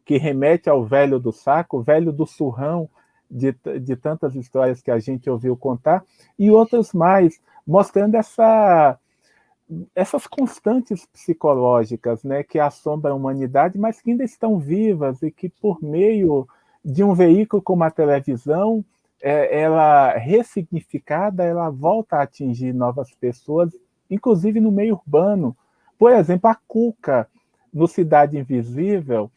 C: que remete ao velho do saco, velho do surrão, de tantas histórias que a gente ouviu contar, e outras mais, mostrando essas constantes psicológicas, né, que assombram a humanidade, mas que ainda estão vivas e que, por meio de um veículo como a televisão, ela ressignificada, ela volta a atingir novas pessoas, inclusive no meio urbano. Por exemplo, a Cuca, no Cidade Invisível,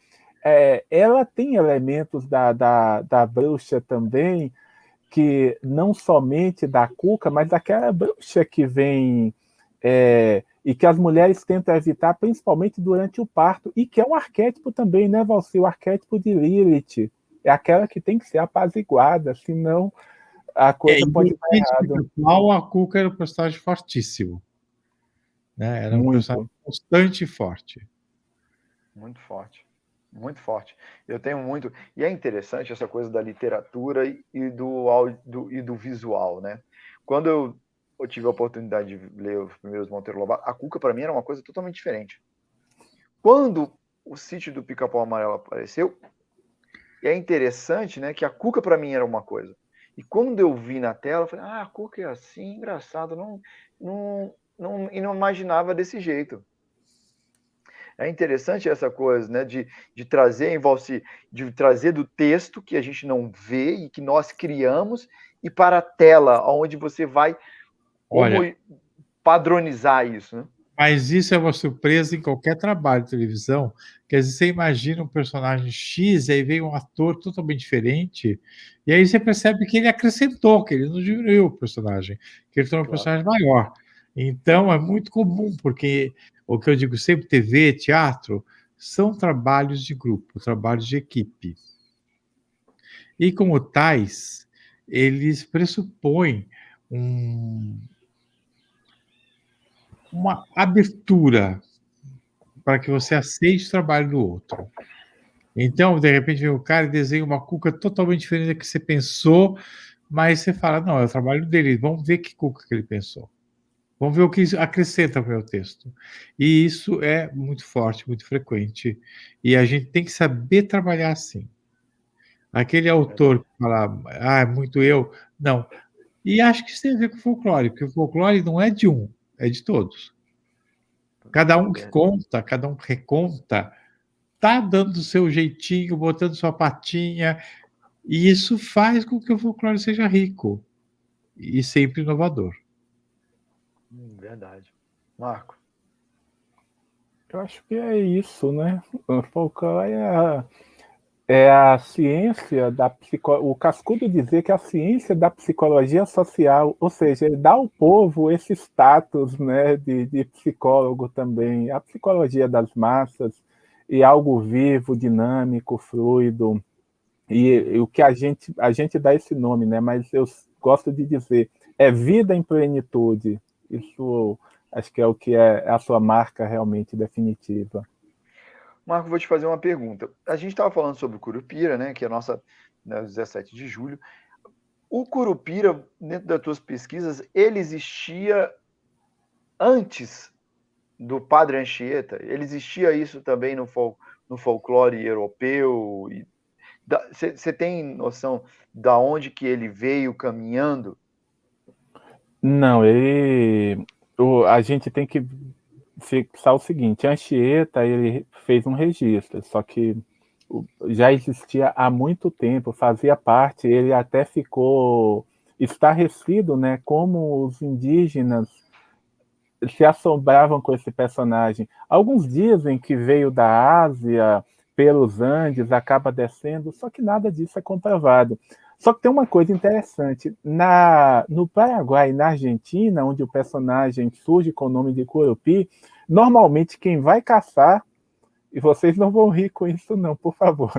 C: ela tem elementos da bruxa também, que não somente da Cuca, mas daquela bruxa que vem e que as mulheres tentam evitar, principalmente durante o parto, e que é um arquétipo também, né, Valci? O arquétipo de Lilith. É aquela que tem que ser apaziguada, senão a coisa pode estar errada.
B: A Cuca era um personagem fortíssimo. Né? Era um personagem constante e forte.
A: Muito forte. Muito forte. Eu tenho muito. E é interessante essa coisa da literatura e do visual, né? Quando eu tive a oportunidade de ler os primeiros Monteiro Lobato, a Cuca, para mim, era uma coisa totalmente diferente. Quando o Sítio do Pica-Pau Amarelo apareceu, é interessante, né, que a Cuca, para mim, era uma coisa. E quando eu vi na tela, eu falei, a Cuca é assim, engraçado, e não imaginava desse jeito. É interessante essa coisa, né, de trazer de trazer do texto que a gente não vê e que nós criamos e para a tela, onde você vai padronizar isso, né?
B: Mas isso é uma surpresa em qualquer trabalho de televisão. Quer dizer, você imagina um personagem X, e aí vem um ator totalmente diferente, e aí você percebe que ele acrescentou, que ele não diminuiu o personagem, que ele tornou um personagem maior. Então, é muito comum, porque o que eu digo sempre, TV, teatro, são trabalhos de grupo, trabalhos de equipe. E como tais, eles pressupõem uma abertura para que você aceite o trabalho do outro. Então, de repente, vem o cara e desenha uma cuca totalmente diferente da que você pensou, mas você fala, não, é o trabalho dele, vamos ver que cuca que ele pensou. Vamos ver o que isso acrescenta para o meu texto. E isso é muito forte, muito frequente. E a gente tem que saber trabalhar assim. Aquele autor que fala, é muito eu. Não. E acho que isso tem a ver com o folclore, porque o folclore não é de um, é de todos. Cada um que conta, cada um que reconta, tá dando o seu jeitinho, botando sua patinha, e isso faz com que o folclore seja rico e sempre inovador.
A: Verdade. Marco?
C: Eu acho que é isso, né? O folclore é a ciência da psicologia. O Cascudo dizia que é a ciência da psicologia social, ou seja, ele dá ao povo esse status, né, de psicólogo também, a psicologia das massas, e algo vivo, dinâmico, fluido, e o que a gente dá esse nome, né, mas eu gosto de dizer, é vida em plenitude. Isso acho que é o que é a sua marca realmente definitiva.
A: Marco, vou te fazer uma pergunta. A gente estava falando sobre o Curupira, né, que é a nossa, né, 17 de julho. O Curupira, dentro das tuas pesquisas, ele existia antes do Padre Anchieta? Ele existia isso também no folclore europeu? Você tem noção da onde que ele veio caminhando?
C: Não, a gente tem que fixar o seguinte, Anchieta, ele fez um registro, só que já existia há muito tempo, fazia parte, ele até ficou estarrecido, né, como os indígenas se assombravam com esse personagem. Alguns dizem que veio da Ásia, pelos Andes, acaba descendo, só que nada disso é comprovado. Só que tem uma coisa interessante, no Paraguai e na Argentina, onde o personagem surge com o nome de Curupi, normalmente quem vai caçar, e vocês não vão rir com isso não, por favor,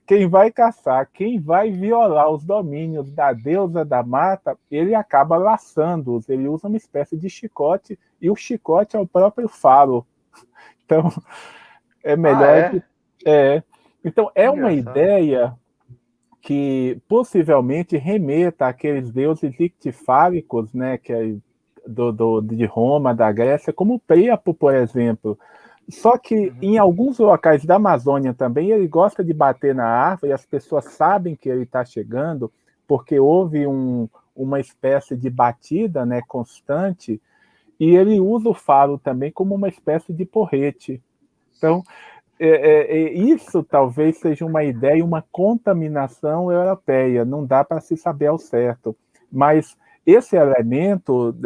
C: quem vai caçar, quem vai violar os domínios da deusa da mata, ele acaba laçando-os, ele usa uma espécie de chicote, e o chicote é o próprio falo. Então, é melhor... Então, é uma ideia que possivelmente remeta àqueles deuses ictifálicos, né, que é de Roma, da Grécia, como Príapo, por exemplo. Só que em alguns locais da Amazônia também ele gosta de bater na árvore e as pessoas sabem que ele está chegando porque houve uma espécie de batida, né, constante, e ele usa o falo também como uma espécie de porrete. Então, isso talvez seja uma ideia, uma contaminação europeia, não dá para se saber ao certo. Mas esse elemento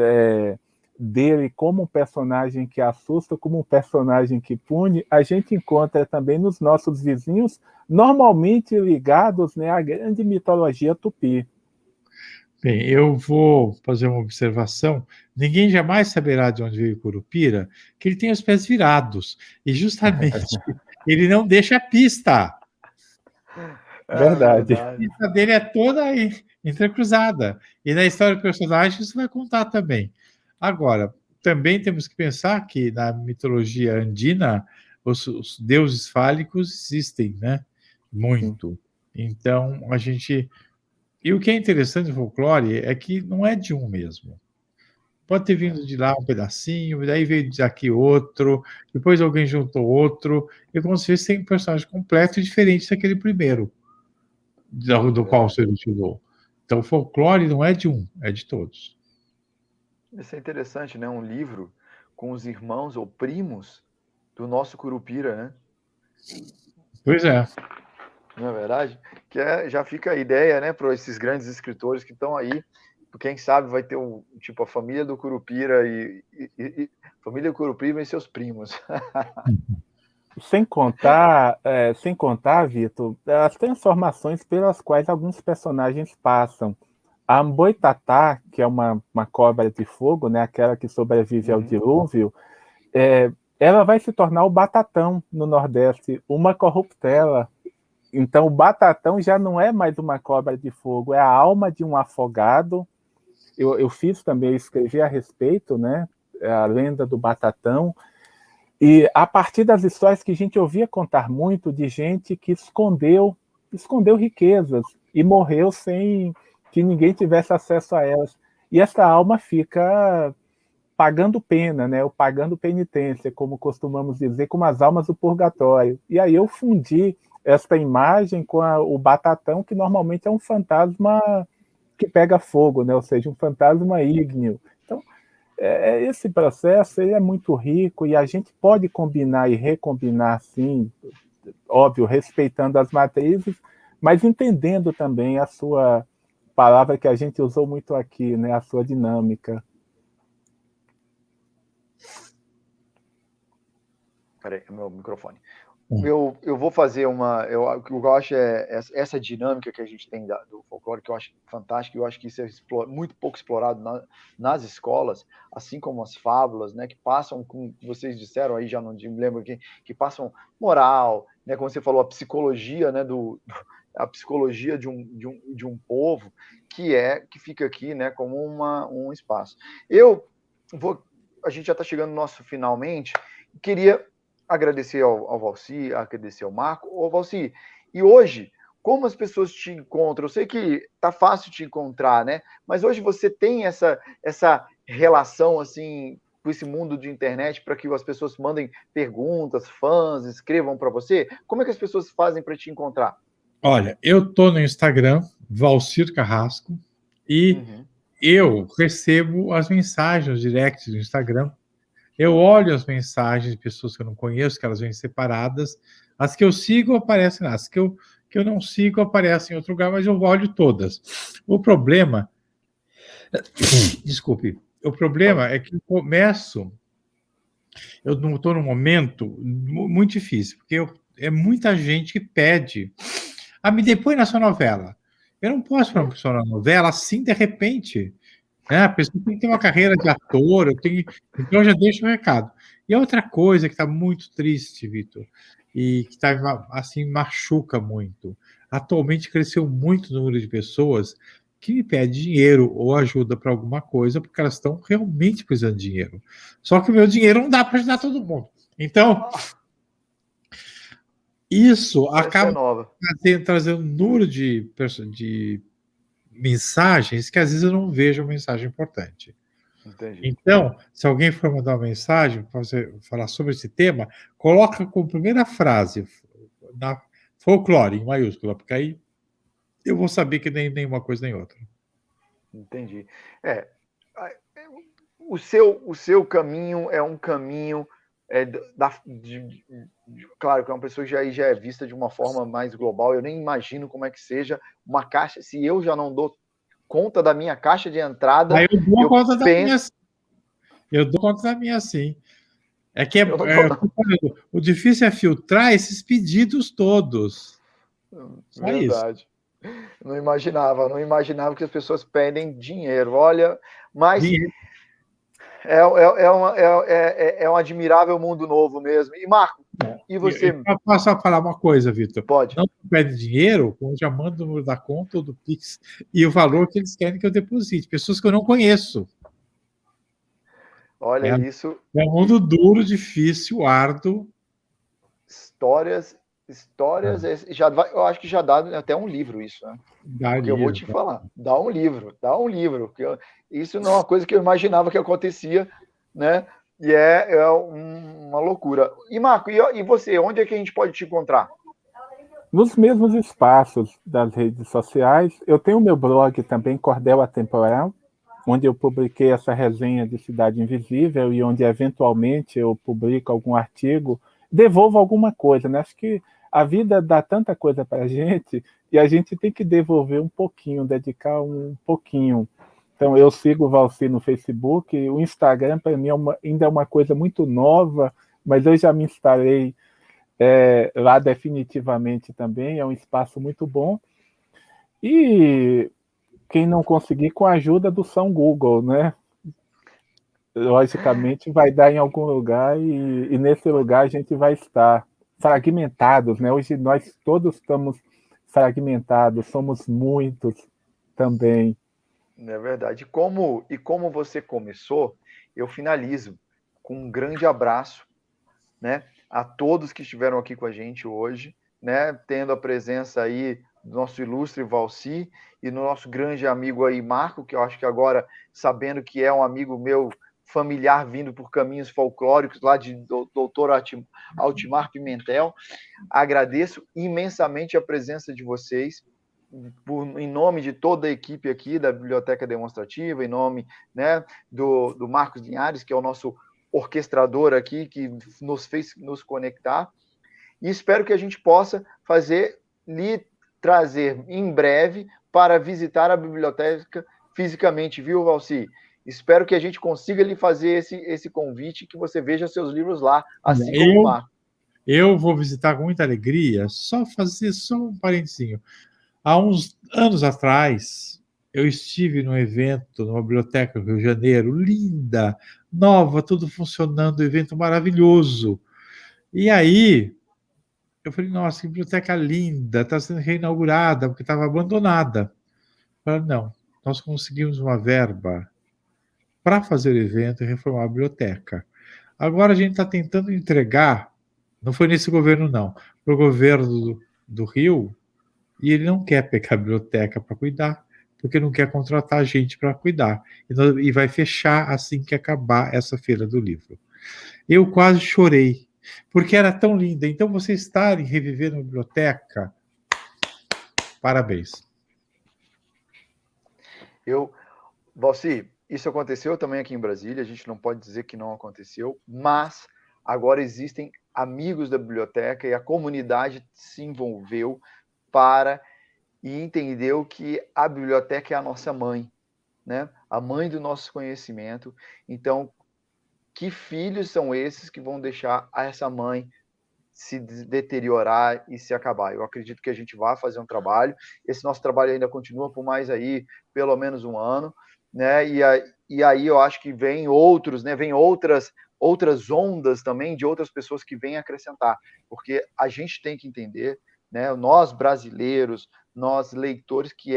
C: dele como um personagem que assusta, como um personagem que pune, a gente encontra também nos nossos vizinhos, normalmente ligados, né, à grande mitologia tupi.
B: Bem, eu vou fazer uma observação. Ninguém jamais saberá de onde veio o Curupira, que ele tem os pés virados. E justamente ele não deixa pista.
C: Verdade.
B: A pista dele é toda entrecruzada. E na história do personagem isso vai contar também. Agora, também temos que pensar que na mitologia andina os deuses fálicos existem, né? Muito. Então, a gente... E o que é interessante no folclore é que não é de um mesmo. Pode ter vindo de lá um pedacinho, daí veio de aqui outro, depois alguém juntou outro, e como se fosse tem um personagem completo e diferente daquele primeiro, do qual você utilizou. Então, o folclore não é de um, é de todos.
A: Isso é interessante, né? Um livro com os irmãos ou primos do nosso Curupira, né?
B: Pois é.
A: Não é verdade? Que já fica a ideia, né, para esses grandes escritores que estão aí. Quem sabe vai ter a família do Curupira e família do Curupira e seus primos.
C: Sem contar, Vitor, as transformações pelas quais alguns personagens passam. A Amboitatá, que é uma cobra de fogo, né, aquela que sobrevive ao dilúvio, ela vai se tornar o Batatão no Nordeste, uma corruptela. Então, o Batatão já não é mais uma cobra de fogo, é a alma de um afogado. Eu fiz também, eu escrevi a respeito, né? A lenda do Batatão. E a partir das histórias que a gente ouvia contar muito de gente que escondeu riquezas e morreu sem que ninguém tivesse acesso a elas. E essa alma fica pagando pena, né? Ou pagando penitência, como costumamos dizer, como as almas do purgatório. E aí eu fundi esta imagem com o Batatão, que normalmente é um fantasma que pega fogo, né? Ou seja, um fantasma ígneo. Então, esse processo ele é muito rico e a gente pode combinar e recombinar, sim, óbvio, respeitando as matrizes, mas entendendo também a sua palavra que a gente usou muito aqui, né? A sua dinâmica.
A: Peraí, meu microfone. Eu vou fazer o que eu acho essa dinâmica que a gente tem do folclore, que eu acho fantástica, eu acho que isso é muito pouco explorado nas escolas, assim como as fábulas, né, que passam, como vocês disseram aí, já não me lembro aqui, que passam moral, né, como você falou, a psicologia, né, a psicologia de um povo, que fica aqui, né, como um espaço. A gente já está chegando no nosso finalmente, queria agradecer ao Valci, agradecer ao Marco. Ô, Valci, e hoje, como as pessoas te encontram? Eu sei que tá fácil te encontrar, né? Mas hoje você tem essa relação, assim, com esse mundo de internet para que as pessoas mandem perguntas, fãs, escrevam para você? Como é que as pessoas fazem para te encontrar?
B: Olha, eu tô no Instagram, Valcir Carrasco, e eu recebo as mensagens direct do Instagram. Eu olho as mensagens de pessoas que eu não conheço, que elas vêm separadas. As que eu sigo aparecem lá, as que eu não sigo aparecem em outro lugar, mas eu olho todas. O problema, desculpe, o problema é que eu não estou num momento muito difícil, porque é muita gente que pede, me depõe na sua novela. Eu não posso pôr uma pessoa na novela assim de repente. A pessoa tem que ter uma carreira de ator, então eu já deixo o recado. E outra coisa que está muito triste, Vitor, e que assim, machuca muito. Atualmente cresceu muito o número de pessoas que me pedem dinheiro ou ajuda para alguma coisa, porque elas estão realmente precisando de dinheiro. Só que o meu dinheiro não dá para ajudar todo mundo. Então, isso acaba trazendo um número de mensagens que às vezes eu não vejo uma mensagem importante.
A: Entendi.
B: Então, se alguém for mandar uma mensagem para você falar sobre esse tema, coloca como primeira frase na folclore, em maiúscula, porque aí eu vou saber que nem uma coisa nem outra.
A: Entendi. O seu caminho é um caminho claro que é uma pessoa que já é vista de uma forma mais global. Eu nem imagino como é que seja uma caixa. Se eu já não dou conta da minha caixa de entrada,
B: eu dou conta da minha. Eu dou conta da minha, sim. É que o difícil é filtrar esses pedidos todos.
A: Só verdade. Isso. Não imaginava que as pessoas pedem dinheiro. Olha, mas dinheiro. É um admirável mundo novo mesmo. E Marco, e você?
B: Eu posso falar uma coisa, Vitor?
A: Pode.
B: Não pede dinheiro, eu já mando o número da conta ou do Pix e o valor que eles querem que eu deposite. Pessoas que eu não conheço.
A: Olha isso.
B: É um mundo duro, difícil, árduo.
A: Histórias, eu acho que já dá até um livro isso, né? Porque eu vou te falar, dá um livro. Isso não é uma coisa que eu imaginava que acontecia, né? E é uma loucura. E Marco, e você, onde é que a gente pode te encontrar?
C: Nos mesmos espaços das redes sociais. Eu tenho o meu blog também, Cordel Atemporal, onde eu publiquei essa resenha de Cidade Invisível e onde eventualmente eu publico algum artigo, devolvo alguma coisa, né? Acho que a vida dá tanta coisa para a gente e a gente tem que devolver um pouquinho, dedicar um pouquinho. Então, eu sigo o Valci no Facebook, o Instagram para mim ainda é uma coisa muito nova, mas eu já me instalei lá definitivamente também, é um espaço muito bom. E quem não conseguir, com a ajuda do São Google, né? Logicamente vai dar em algum lugar e nesse lugar a gente vai estar. fragmentados, né? Hoje nós todos estamos fragmentados, somos muitos também.
A: É verdade. E como você começou, eu finalizo com um grande abraço, né, a todos que estiveram aqui com a gente hoje, né, tendo a presença aí do nosso ilustre Valci e do nosso grande amigo aí Marco, que eu acho que agora, sabendo que é um amigo meu familiar vindo por caminhos folclóricos lá de Doutor Altimar Pimentel, agradeço imensamente a presença de vocês, em nome de toda a equipe aqui da Biblioteca Demonstrativa, em nome, né, do Marcos Linhares, que é o nosso orquestrador aqui, que nos fez nos conectar, e espero que a gente possa lhe trazer em breve para visitar a biblioteca fisicamente, viu, Valci? Espero que a gente consiga lhe fazer esse convite, que você veja seus livros lá, assim como o Marco.
B: Eu vou visitar com muita alegria, fazer um parentezinho. Há uns anos atrás, eu estive num evento, numa biblioteca no Rio de Janeiro, linda, nova, tudo funcionando, evento maravilhoso. E aí, eu falei, nossa, que biblioteca linda, está sendo reinaugurada, porque estava abandonada. Eu falei, não, nós conseguimos uma verba para fazer o evento e reformar a biblioteca. Agora a gente está tentando entregar, não foi nesse governo não, para o governo do Rio, e ele não quer pegar a biblioteca para cuidar, porque não quer contratar gente para cuidar. E vai fechar assim que acabar essa feira do livro. Eu quase chorei, porque era tão linda. Então, vocês estarem revivendo a biblioteca, parabéns.
A: Valci, isso aconteceu também aqui em Brasília, a gente não pode dizer que não aconteceu, mas agora existem amigos da biblioteca e a comunidade se envolveu e entendeu que a biblioteca é a nossa mãe, né? A mãe do nosso conhecimento. Então, que filhos são esses que vão deixar essa mãe se deteriorar e se acabar? Eu acredito que a gente vai fazer um trabalho. Esse nosso trabalho ainda continua por mais aí, pelo menos um ano, né? E aí eu acho que vem outros, né? Vem outras ondas também de outras pessoas que vêm acrescentar, porque a gente tem que entender, né? Nós brasileiros, nós leitores, que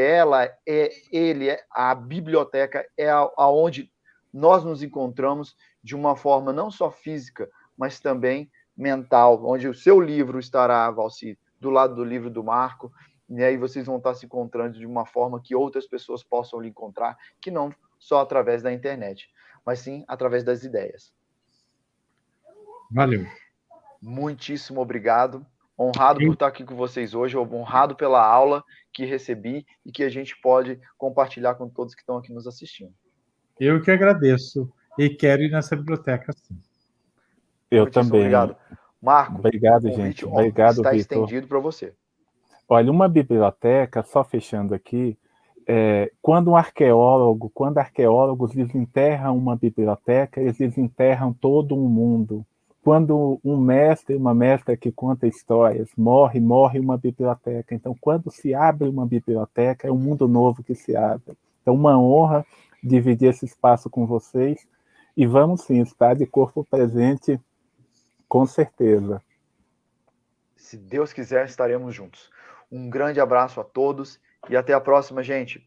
A: a biblioteca é aonde nós nos encontramos de uma forma não só física, mas também mental, onde o seu livro estará, Valci, do lado do livro do Marco, e aí vocês vão estar se encontrando de uma forma que outras pessoas possam lhe encontrar, que não só através da internet, mas sim através das ideias.
B: Valeu.
A: Muitíssimo obrigado. Honrado por estar aqui com vocês hoje, honrado pela aula que recebi e que a gente pode compartilhar com todos que estão aqui nos assistindo.
B: Eu que agradeço e quero ir nessa biblioteca sim.
C: Eu também.
A: Obrigado. Marco,
C: obrigado, gente. Obrigado,
A: está
C: Victor.
A: estendido para você.
C: Olha, uma biblioteca, só fechando aqui, quando arqueólogos desenterram uma biblioteca, eles desenterram todo um mundo. Quando um mestre, uma mestra que conta histórias, morre uma biblioteca. Então, quando se abre uma biblioteca, é um mundo novo que se abre. Então, uma honra dividir esse espaço com vocês. E vamos sim estar de corpo presente, com certeza.
A: Se Deus quiser, estaremos juntos. Um grande abraço a todos e até a próxima, gente.